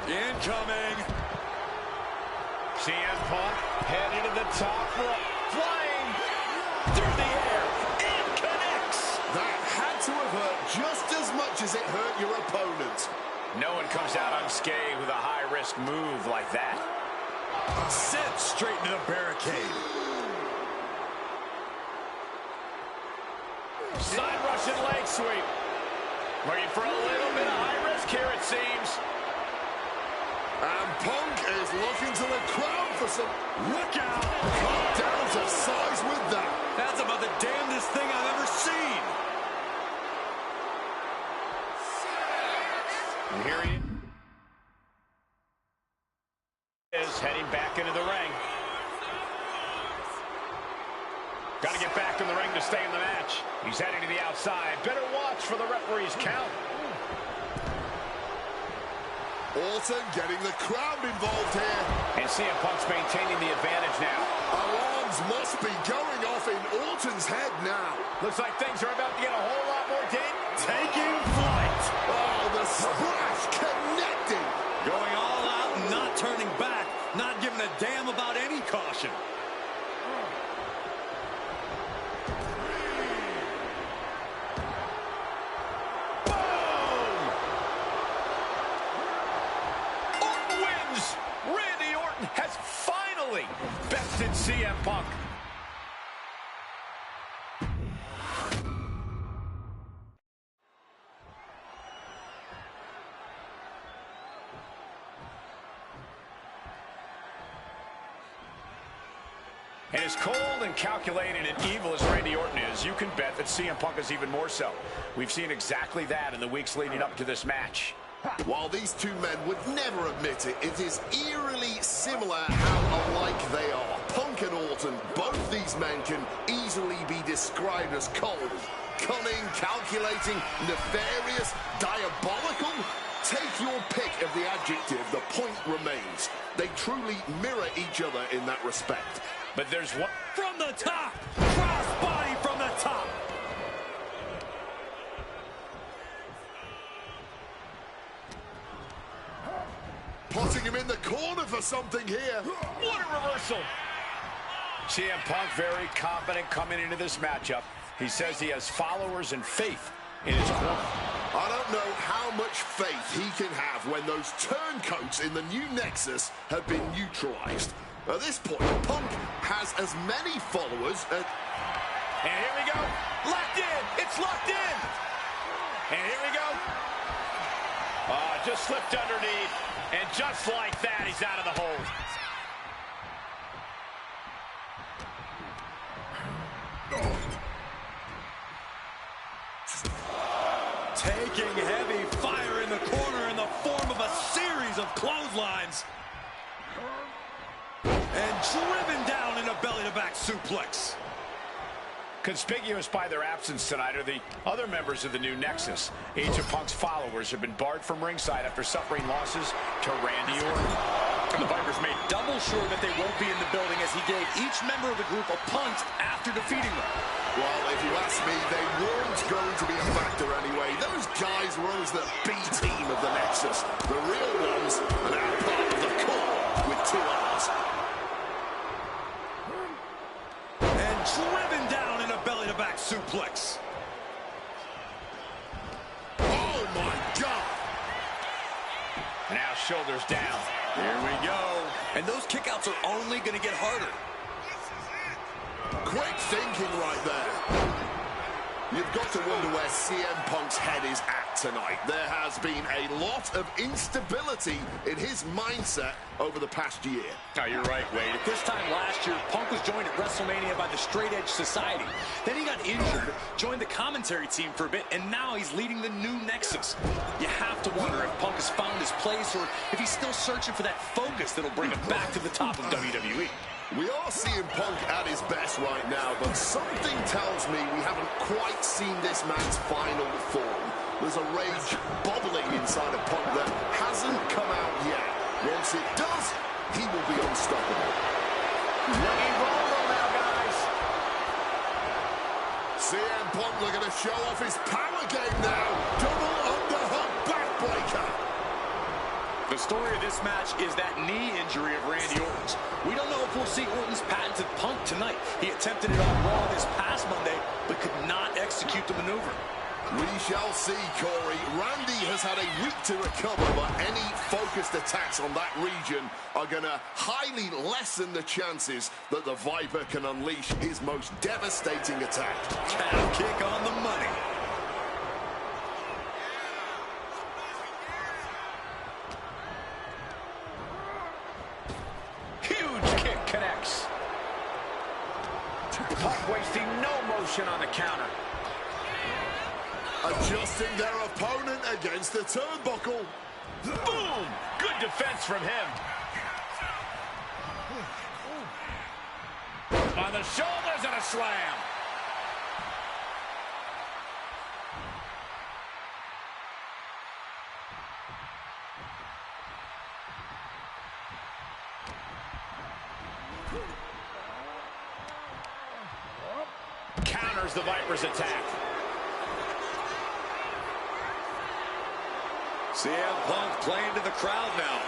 Incoming. CM Punk heading to the top rope. Flying through the air. And connects. That had to have hurt just as much as it hurt your opponent. No one comes out unscathed with a high-risk move like that. Sent straight into the barricade. Side Russian leg sweep. Looking for a little bit of high risk here, it seems. And Punk is looking to the crowd for some... Look out! Cut down to size with that. That's about the damnedest thing I've ever seen. And here he is, heading back into the ring. Got to get back in the ring to stay in the match. He's heading to the outside. Better watch for the referee's count. Orton getting the crowd involved here. And CM Punk's maintaining the advantage now. Alarms must be going off in Orton's head now. Looks like things are about to get a whole lot more dangerous. Taking flight. Oh, the splash connecting. Going all out and not turning back. Not giving a damn about any caution. Boom! Orton wins! Randy Orton has finally bested CM Punk. And as cold and calculated and evil as Randy Orton is, you can bet that CM Punk is even more so. We've seen exactly that in the weeks leading up to this match. While these two men would never admit it, it is eerily similar how alike they are. Punk and Orton, both these men can easily be described as cold, cunning, calculating, nefarious, diabolical. Take your pick of the adjective, the point remains. They truly mirror each other in that respect. But there's one From the top. Cross body from the top. Potting him in the corner for something here. What a reversal. CM Punk very confident coming into this matchup. He says he has followers and faith in his corner. I don't know how much faith he can have when those turncoats in the new Nexus have been neutralized. At this point, Punk has as many followers as... And here we go. Locked in. It's locked in. And here we go. Just slipped underneath. And just like that, he's out of the hold. Taking heavy fire in the corner in the form of a series of clotheslines. And driven down in a belly-to-back suplex. Conspicuous by their absence tonight are the other members of the new Nexus. Each of Punk's followers have been barred from ringside after suffering losses to Randy Orton. And the Vipers made double sure that they won't be in the building as he gave each member of the group a punt after defeating them. Well, if you ask me, they weren't going to be a factor anyway. Those guys were always the B team of the Nexus. The real ones are now part of the core with 2 R's. And driven down in a belly-to-back suplex. Oh, my God. Now shoulders down. Here we go. And those kickouts are only going to get harder. Quick thinking right there. You've got to wonder where CM Punk's head is at tonight. There has been a lot of instability in his mindset over the past year. Oh, you're right, Wade. At this time last year, Punk was joined at WrestleMania by the Straight Edge Society. Then he got injured, joined the commentary team for a bit, and now he's leading the new Nexus. You have to wonder if Punk has found his place or if he's still searching for that focus that'll bring him back to the top of WWE. We are seeing Punk at his best right now, but something tells me we haven't quite seen this man's final form. There's a rage bubbling inside of Punk that hasn't come out yet. Once it does, he will be unstoppable. Looking vulnerable now, guys. CM Punk looking to show off his power game now. Double underhook backbreaker. The story of this match is that knee injury of Randy Orton's. We don't know if we'll see Orton's patented Punk tonight. He attempted it on Raw this past Monday, but could not execute the maneuver. We shall see, Corey. Randy has had a week to recover, but any focused attacks on that region are going to highly lessen the chances that the Viper can unleash his most devastating attack. Calf kick on the money. Huge kick connects. Punk wasting no motion on the counter. Adjusting their opponent against the turnbuckle. Boom! Good defense from him. On the shoulders and a slam. Counters the Viper's attack. CM Punk playing to the crowd now.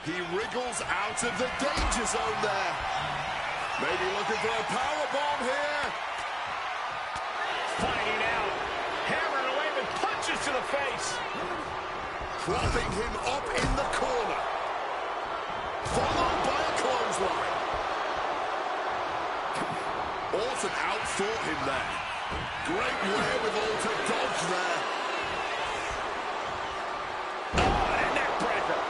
He wriggles out of the danger zone there. Maybe looking for a powerbomb here. Finding out. Hammering away with punches to the face. Propping him up in the corner. Followed by a clothesline. Orton outthought him there. Great wherewithal to dodge there. Oh, and a neck breaker.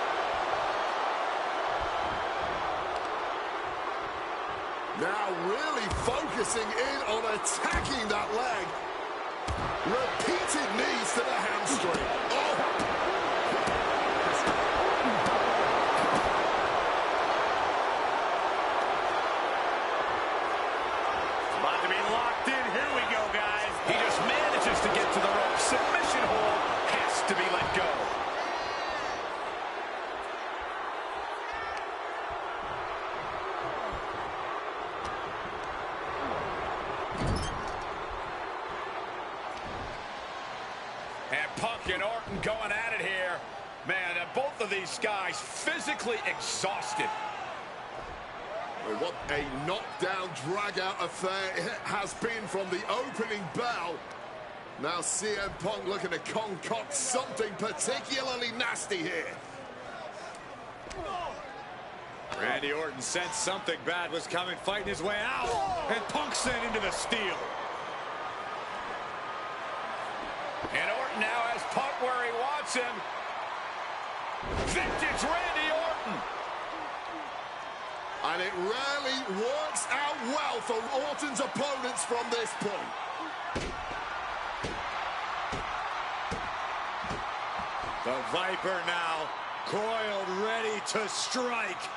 Now really focusing in on attacking that leg. Repeated knees to the hamstring. Oh! About to be locked in. Here we go, guys. He just manages to get to the rope. Submission hold has to be let go. And Punk and Orton going at it here. Man, both of these guys physically exhausted. What a knockdown, drag-out affair it has been from the opening bell. Now CM Punk looking to concoct something particularly nasty here. Randy Orton sensed something bad was coming, fighting his way out. And Punk sent into the steel. And Orton now has Punk where he wants him. Vintage Randy Orton. And it rarely works out well for Orton's opponents from this point. The Viper now coiled, ready to strike.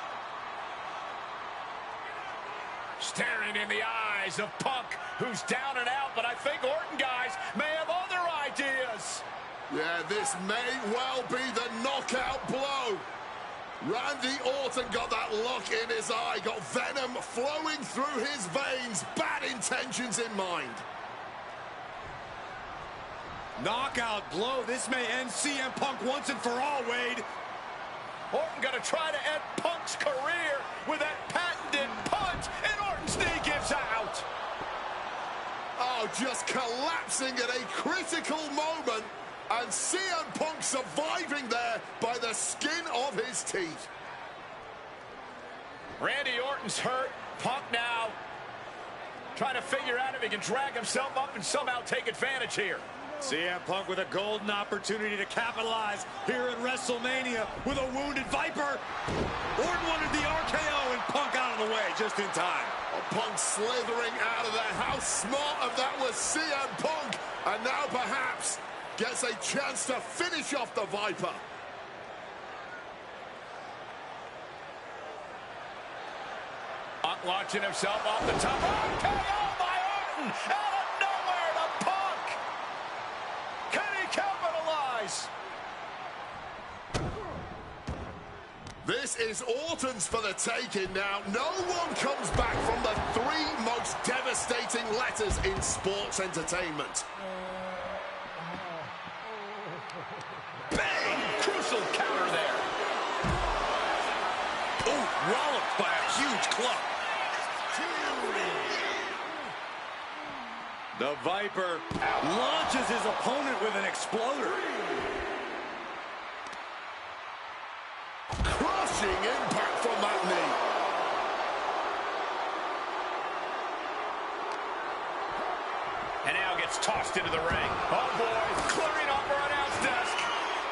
Staring in the eyes of Punk, who's down and out, but I think Orton, guys, may have other ideas. Yeah, this may well be the knockout blow. Randy Orton got that look in his eye, got venom flowing through his veins, bad intentions in mind. Knockout blow. This may end CM Punk once and for all, Wade. Orton gonna try to end Punk's career with that patented punch, and Orton's knee gives out. Oh, just collapsing at a critical moment, and CM Punk surviving there by the skin of his teeth. Randy Orton's hurt. Punk now trying to figure out if he can drag himself up and somehow take advantage here. CM Punk with a golden opportunity to capitalize here at WrestleMania with a wounded Viper. Orton wanted the RKO and Punk out of the way just in time. Punk slithering out of there. How smart of that was CM Punk. And now perhaps gets a chance to finish off the Viper. Punk launching himself off the top. RKO by Orton! Out of nowhere to Punk! Can he capitalize? This is Orton's for the taking now. No one comes back from the three most devastating letters in sports entertainment. Bang! Crucial counter there. Oh, walloped by a huge club. The Viper launches his opponent with an exploder. Crushing impact from that knee. And now gets tossed into the ring. Oh, boy. Clearing off our announce desk.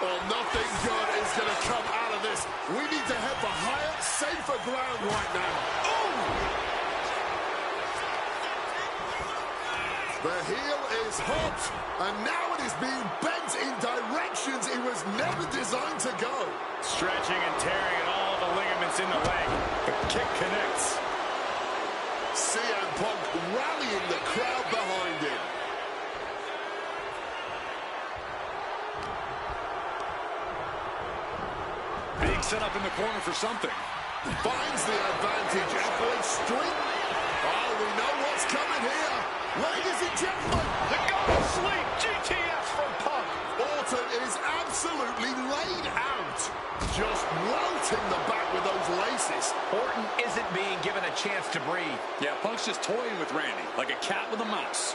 Well, nothing good is going to come out of this. We need to head for higher, safer ground right now. Ooh! The heel is hot, and now it is being bent in directions it was never designed to go. Stretching and tearing at all the ligaments in the leg. The kick connects. CM Punk rallying the crowd behind him. Being set up in the corner for something. Finds the advantage after a streak. Oh, we know what's coming here. Ladies and gentlemen, The God of Sleep. GTS from Punk. Orton is absolutely laid out. Just welting the back with those laces. Orton isn't being given a chance to breathe. Yeah, Punk's just toying with Randy like a cat with a mouse.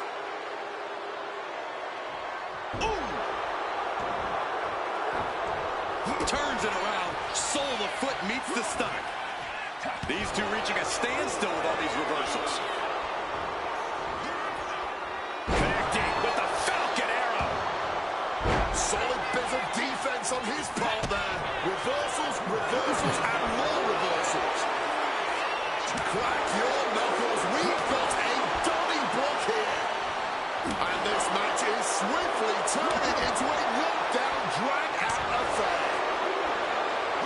Turns it around. Sole of the foot meets the stomach. These two reaching a standstill with all these reversals. Connecting with the Falcon Arrow. Solid bit of defense on his part there. Reversals, reversals, and more reversals. Crack your knuckles. We've got a Donnybrook here. And this match is swiftly turning into a knockdown, drag-out affair.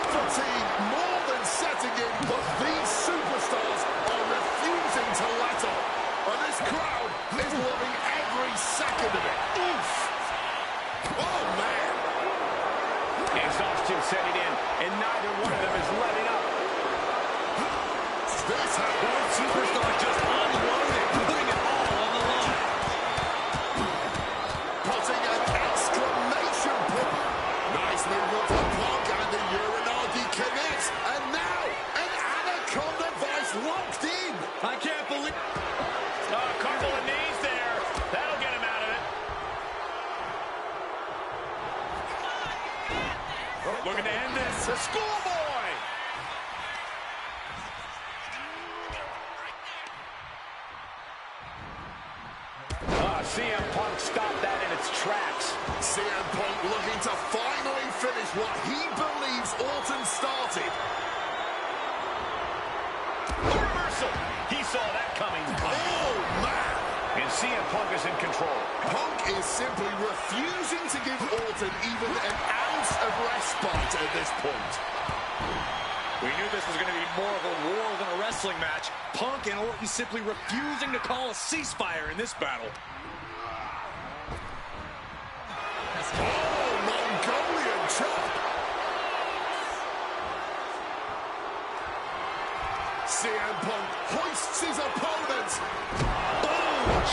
Fatigue more than setting in, but these superstars are refusing to let up. And this crowd is loving every second of it. Oof! Oh, man! Exhaustion setting in, and neither one of them is letting up. This happens. Superstar just unloading, putting it all on the line. Putting an exclamation point. Nice movement from Punk, and the Uranagi connects. And now, an Anaconda Vice locked in. I can't believe... A couple of knees there. That'll get him out of it. Looking to end this. The schoolboy. CM Punk stopped that in its tracks. CM Punk looking to finally finish what he believes Orton started. reversal. He saw that coming. Oh, man. And CM Punk is in control. Punk is simply refusing to give Orton even an ounce of respite at this point. We knew this was going to be more of a war than a wrestling match. Punk and Orton simply refusing to call a ceasefire in this battle. Oh, Mongolian chop. CM Punk hoists his opponent. Boom!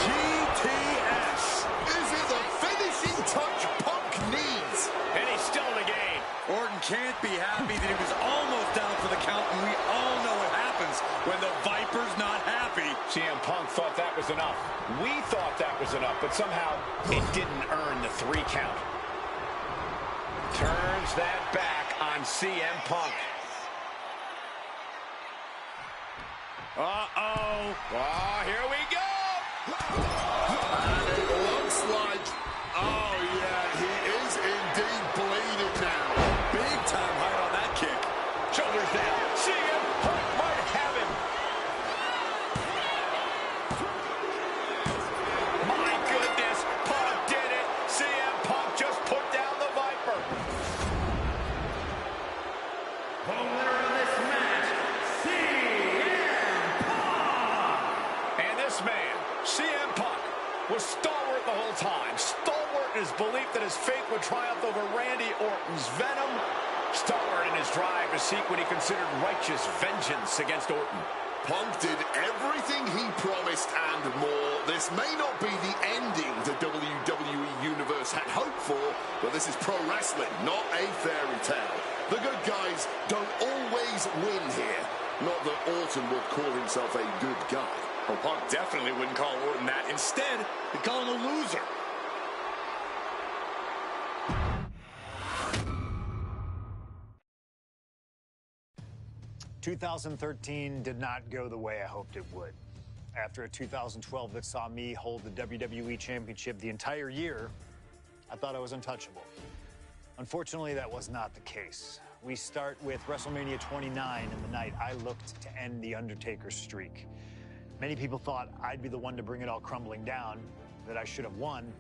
GTS. Is it the finishing touch Punk needs? And he's still in the game. Orton can't be happy that he was almost down for the count, and we all know what happens when the Viper's not happy. CM Punk thought that was enough. We thought that was enough, but somehow it didn't earn the 3 count. Turns that back on CM Punk. Uh-oh. Oh, here we go. And it looks like, oh yeah, he is indeed bleeding now. Big time height on that kick. Shoulders down. CM Punk might have him. My goodness, Punk did it. CM Punk just put down the Viper. The winner of this match, CM Punk! And this man, CM Punk, was stalwart the whole time. Stalwart in his belief that his fate would triumph over Randy Orton's venom. Stalwart in his drive to seek what he considered righteous vengeance against Orton. Punk did everything he promised and more. This may not be the ending the WWE Universe had hoped for, but this is pro wrestling, not a fairy tale. The good guys don't always win here. Not that Orton would call himself a good guy. Well, Punk definitely wouldn't call Orton that. Instead, he'd call him a loser. "2013 did not go the way I hoped it would. After a 2012 that saw me hold the WWE Championship the entire year, I thought I was untouchable. Unfortunately, that was not the case. We start with WrestleMania 29 and the night I looked to end The Undertaker's streak. Many people thought I'd be the one to bring it all crumbling down, that I should have won.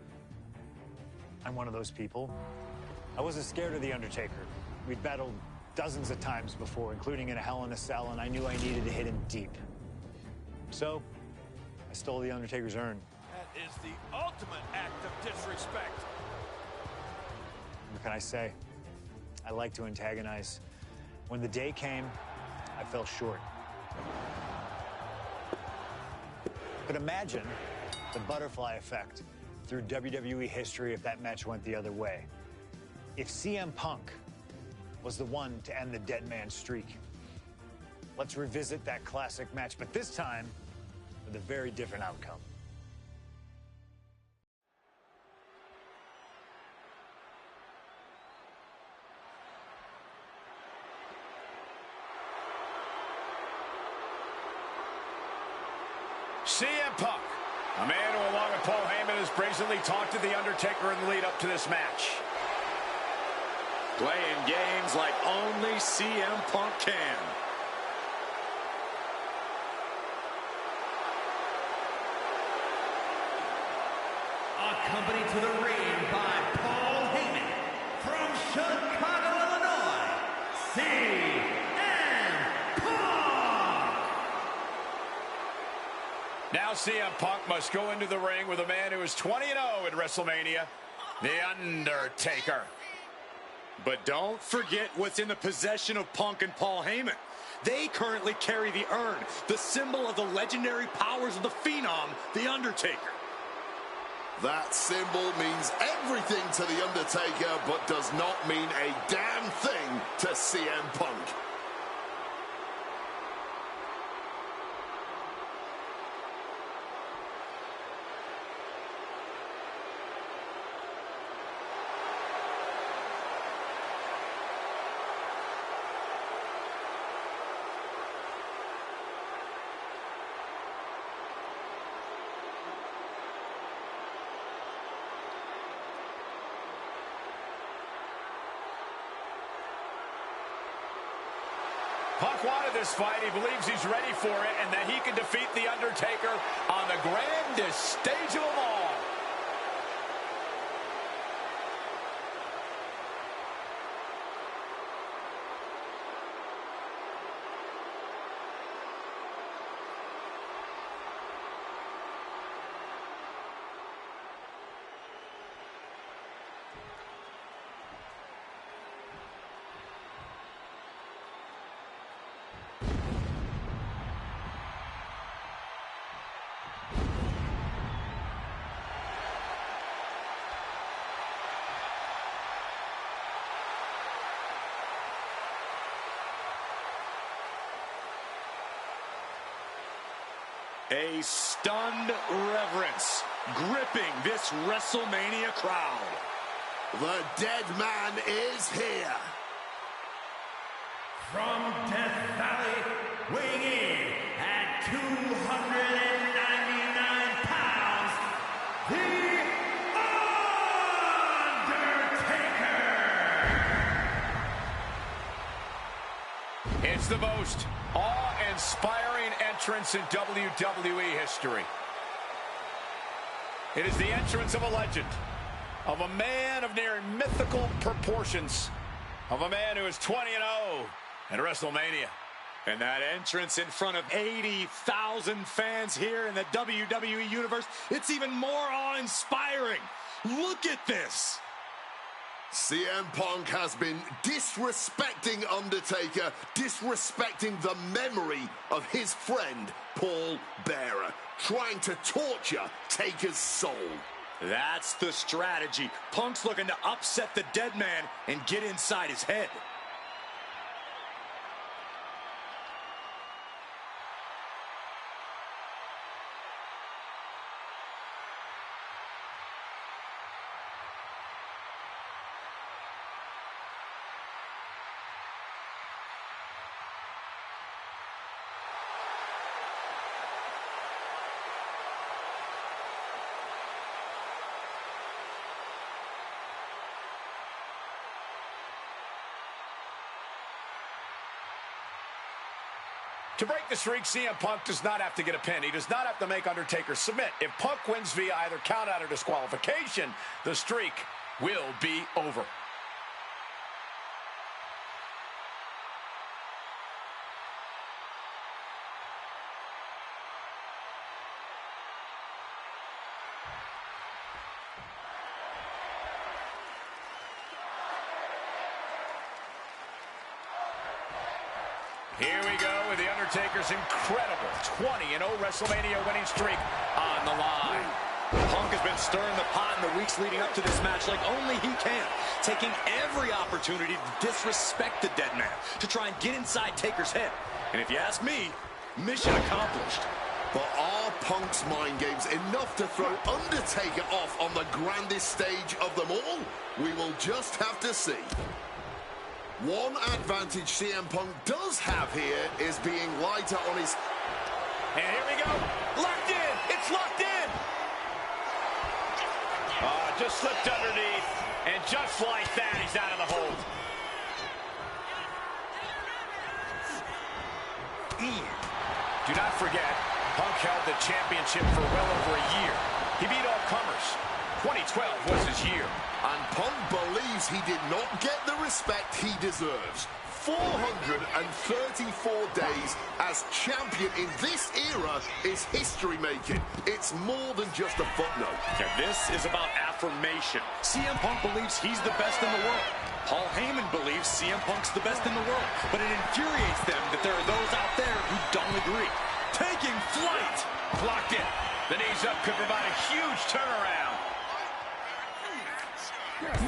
I'm one of those people. I wasn't scared of The Undertaker. We'd battled dozens of times before, including in a Hell in a Cell, and I knew I needed to hit him deep. So, I stole The Undertaker's urn. That is the ultimate act of disrespect. What can I say? I like to antagonize. When the day came, I fell short. But imagine the butterfly effect through WWE history if that match went the other way. If CM Punk was the one to end the dead man streak. Let's revisit that classic match, but this time with a very different outcome. CM Punk, a man who, along with Paul Heyman, has brazenly talked to The Undertaker in the lead up to this match. Playing games like only CM Punk can. Accompanied to the ring by Paul Heyman from Chicago, Illinois, CM Punk! Now CM Punk must go into the ring with a man who is 20-0 at WrestleMania, The Undertaker. But don't forget what's in the possession of Punk and Paul Heyman. They currently carry the urn, the symbol of the legendary powers of the Phenom, The Undertaker. That symbol means everything to The Undertaker, but does not mean a damn thing to CM Punk. Punk wanted this fight. He believes he's ready for it and that he can defeat The Undertaker on the grandest stage of them all. A stunned reverence gripping this WrestleMania crowd. The dead man is here. From Death Valley, weighing in at 299 pounds, The Undertaker! It's the most awe-inspiring entrance in WWE history. It is the entrance of a legend, of a man of near mythical proportions, of a man who is 20-0 at WrestleMania. And that entrance in front of 80,000 fans here in the WWE Universe, it's even more awe-inspiring. Look at this. CM Punk has been disrespecting Undertaker, disrespecting the memory of his friend, Paul Bearer, trying to torture Taker's soul. That's the strategy. Punk's looking to upset the dead man and get inside his head. To break the streak, CM Punk does not have to get a pin. He does not have to make Undertaker submit. If Punk wins via either countout or disqualification, the streak will be over. Here we go with The Undertaker's incredible 20-0 WrestleMania winning streak on the line. Punk has been stirring the pot in the weeks leading up to this match like only he can, taking every opportunity to disrespect the dead man, to try and get inside Taker's head. And if you ask me, mission accomplished. But are Punk's mind games enough to throw Undertaker off on the grandest stage of them all? We will just have to see. One advantage CM Punk does have here is being lighter on his... And here we go. Locked in. It's locked in. Just slipped underneath. And just like that, he's out of the hold. Do not forget, Punk held the championship for well over a year. He beat all comers. 2012 was his year. And Punk believes he did not get the respect he deserves. 434 days as champion in this era is history-making. It's more than just a footnote. And this is about affirmation. CM Punk believes he's the best in the world. Paul Heyman believes CM Punk's the best in the world. But it infuriates them that there are those out there who don't agree. Taking flight. Blocked it. The knees up could provide a huge turnaround.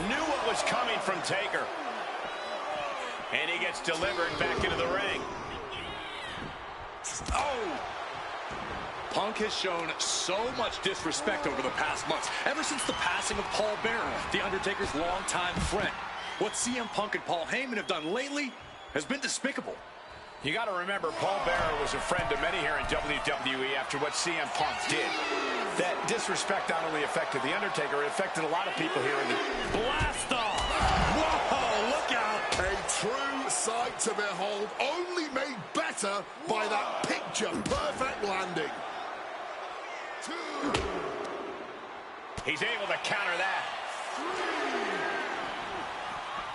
Knew what was coming from Taker. And he gets delivered back into the ring. Oh! Punk has shown so much disrespect over the past months, ever since the passing of Paul Bearer, The Undertaker's longtime friend. What CM Punk and Paul Heyman have done lately has been despicable. You got to remember, Paul Bearer was a friend of many here in WWE after what CM Punk did. That disrespect not only affected The Undertaker, it affected a lot of people here in the... Blast off! Whoa, look out! A true sight to behold, only made better by that picture-perfect landing. 2. He's able to counter that. 3.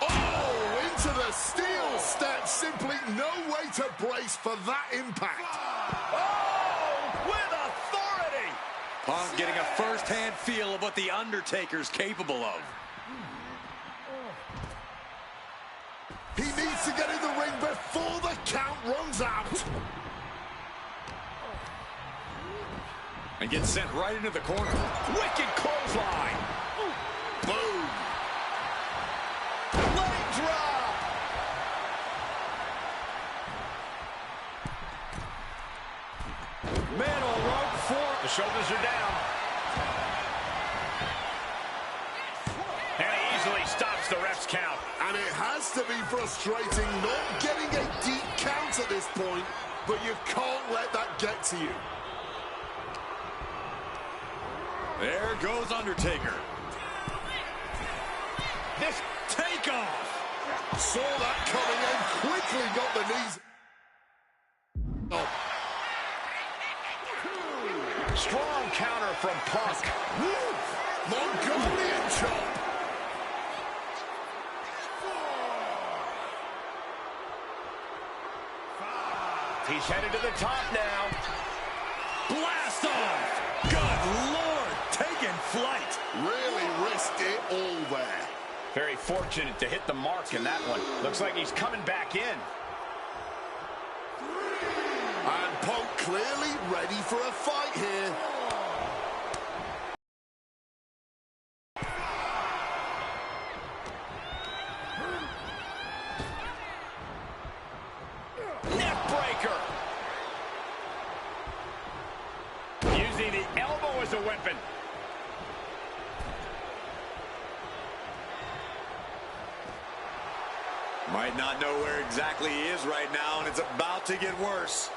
Oh, into the steel step. Simply no way to brace for that impact. 5. Oh, with authority. Punk getting a first-hand feel of what The Undertaker's capable of. He needs to get in the ring before the count runs out. And gets sent right into the corner. Wicked clothesline. Boom. Leg drop. Middle rope for... The shoulders are down. And he easily stops the ref's count. And it has to be frustrating not getting a deep count at this point, but you can't let that get to you. There goes Undertaker. This takeoff. Saw that coming and quickly got the knees. Oh. strong counter from Punk. Woo! Mongolian chop. He's headed to the top now. Blast off! Good Lord, taking flight. Really risked it all there. Very fortunate to hit the mark in that one. Looks like he's coming back in. And Punk clearly ready for a fight here. Neckbreaker. Using the elbow as a weapon. Might not know where exactly he is right now, and it's about to get worse.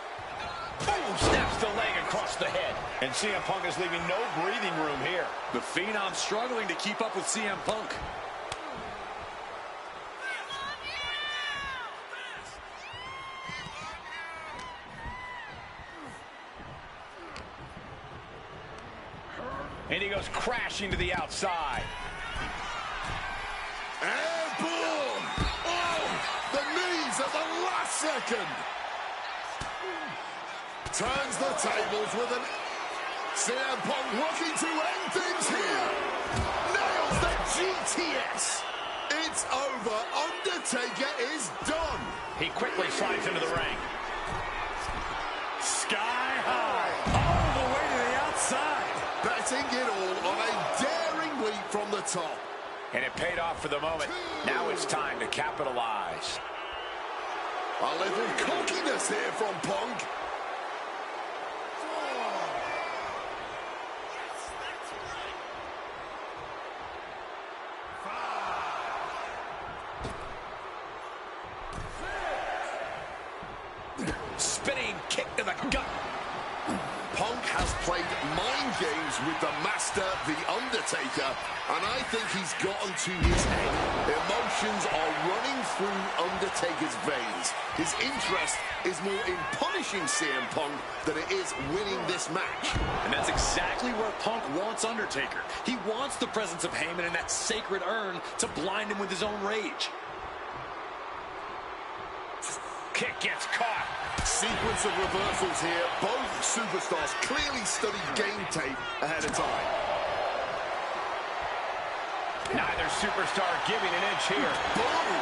Boom! Snaps the leg across the head. And CM Punk is leaving no breathing room here. The Phenom struggling to keep up with CM Punk. And he goes crashing to the outside. Airborne! Oh, the knees at the last second. Turns the tables with an CM Punk looking to end things here. Nails the GTS. It's over. Undertaker is done. He quickly slides into the ring. Sky high, all the way to the outside. Betting it all on a daring leap from the top. And it paid off for the moment. Now it's time to capitalize. A little cockiness here from Punk. Spinning kick to the gut. Punk has played mind games with the master, The Undertaker, and I think he's gotten to his head. Emotions are running through Undertaker's veins. His interest is more in punishing CM Punk than it is winning this match. And that's exactly where Punk wants Undertaker. He wants the presence of Heyman in that sacred urn to blind him with his own rage. Kick gets caught. Sequence of reversals here. Both superstars clearly studied game tape ahead of time. Neither superstar giving an inch here. Boom!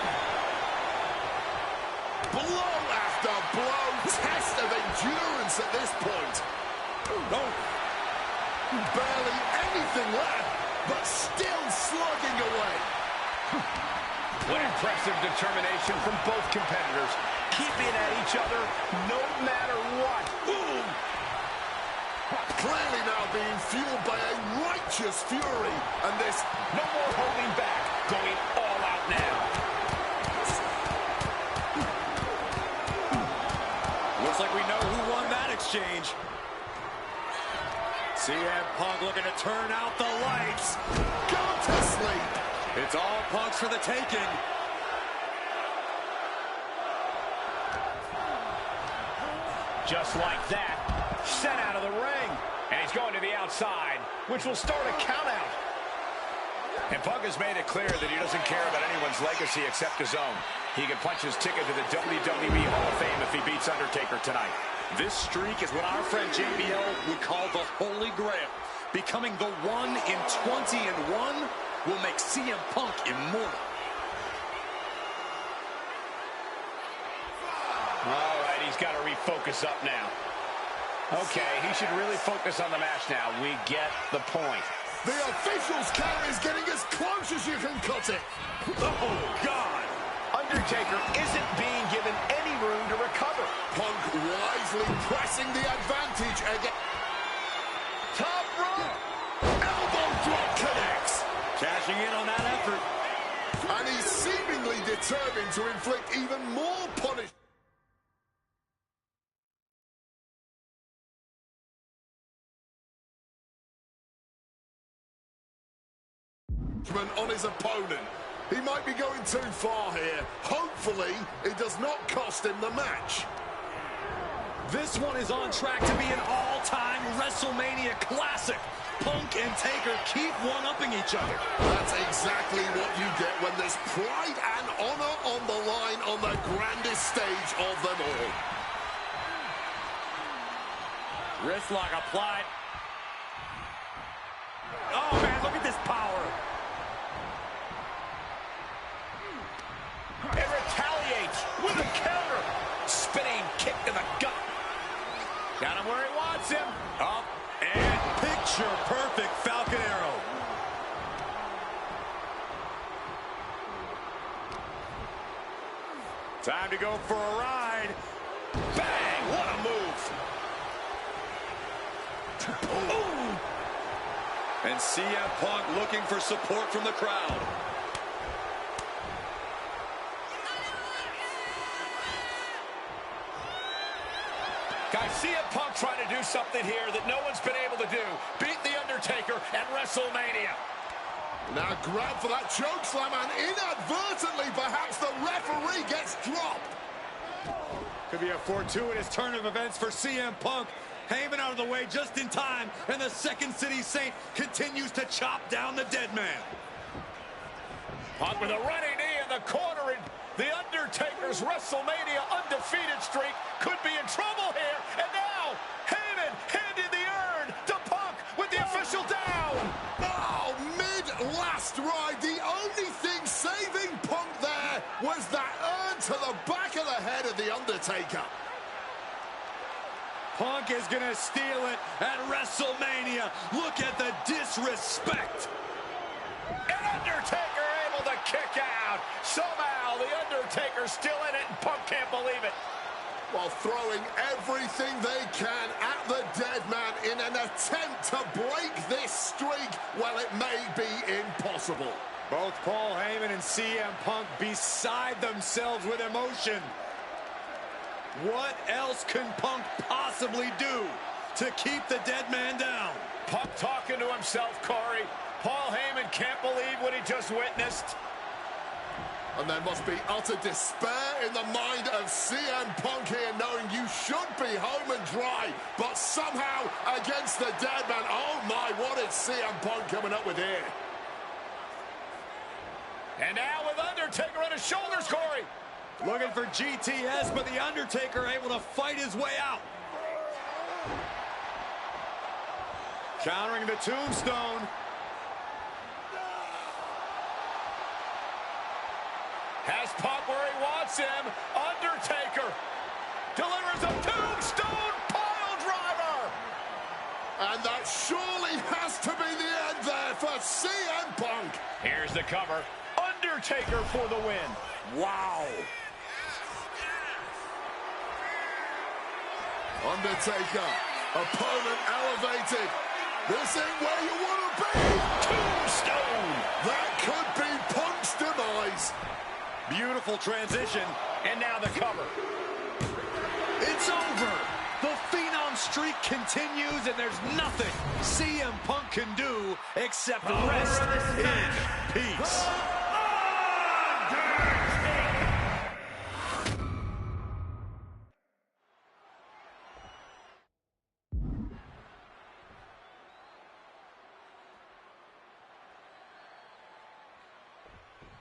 Blow after blow. Test of endurance at this point. Oh. Barely anything left, but still slugging away. What impressive determination from both competitors. Keeping at each other no matter what. Boom! Clearly now being fueled by a righteous fury. And this, no more holding back. Going all out now. Looks like we know who won that exchange. CM Punk looking to turn out the lights. go to sleep. It's all Punk's for the taking. Just like that, sent out of the ring. And he's going to the outside, which will start a count out. And Punk has made it clear that he doesn't care about anyone's legacy except his own. He can punch his ticket to the WWE Hall of Fame if he beats Undertaker tonight. This streak is what our friend JBL would call the Holy Grail. Becoming the 1 in 20-1 will make CM Punk immortal. All right, he's got to refocus up now. Okay, he should really focus on the match now. We get the point. The official's count is getting as close as you can cut it. Oh, God. Undertaker isn't being given any room to recover. Punk wisely pressing the advantage again. Top rope. Elbow drop connects. Cashing in on that effort. And he's seemingly determined to inflict even more punishment on his opponent. He might be going too far here. Hopefully, it does not cost him the match. This one is on track to be an all-time WrestleMania classic. Punk and Taker keep one-upping each other. That's exactly what you get when there's pride and honor on the line on the grandest stage of them all. Wrist lock applied. Oh, man, look at this power. It retaliates with a counter. Spinning kick to the gut. Got him where he wants him. Up and picture-perfect Falcon Arrow. Time to go for a ride. Bang! What a move. Ooh. And CM Punk looking for support from the crowd. Guys, CM Punk trying to do something here that no one's been able to do. Beat The Undertaker at WrestleMania. Now grab for that choke slam, and inadvertently, perhaps the referee gets dropped. Could be a fortuitous turn of events for CM Punk. Heyman out of the way just in time, and the Second City Saint continues to chop down the dead man. Punk with a running knee in the corner, and The Undertaker's WrestleMania undefeated streak could be in trouble here. And now, Heyman handed the urn to Punk with the official down. Oh, mid-last ride, the only thing saving Punk there was that urn to the back of the head of The Undertaker. Punk is going to steal it at WrestleMania. Look at the disrespect. And Undertaker able to kick out. Somehow, The Undertaker's still in it, and Punk can't believe it. While throwing everything they can at the dead man in an attempt to break this streak, well, it may be impossible. Both Paul Heyman and CM Punk beside themselves with emotion. What else can Punk possibly do to keep the dead man down? Punk talking to himself, Corey. Paul Heyman can't believe what he just witnessed. And there must be utter despair in the mind of CM Punk here, knowing you should be home and dry, but somehow against the dead man. Oh my, what is CM Punk coming up with here? And now with Undertaker on his shoulders, Corey. Looking for GTS, but The Undertaker able to fight his way out. Countering the tombstone. Has Punk where he wants him. Undertaker delivers a tombstone pile driver. And that surely has to be the end there for CM Punk. Here's the cover. Undertaker for the win. Wow. Undertaker, opponent elevated. This ain't where you want to be. Tombstone. That could be Punk's demise. Beautiful transition. And now the cover. It's over. The Phenom streak continues, and there's nothing CM Punk can do except rest in peace.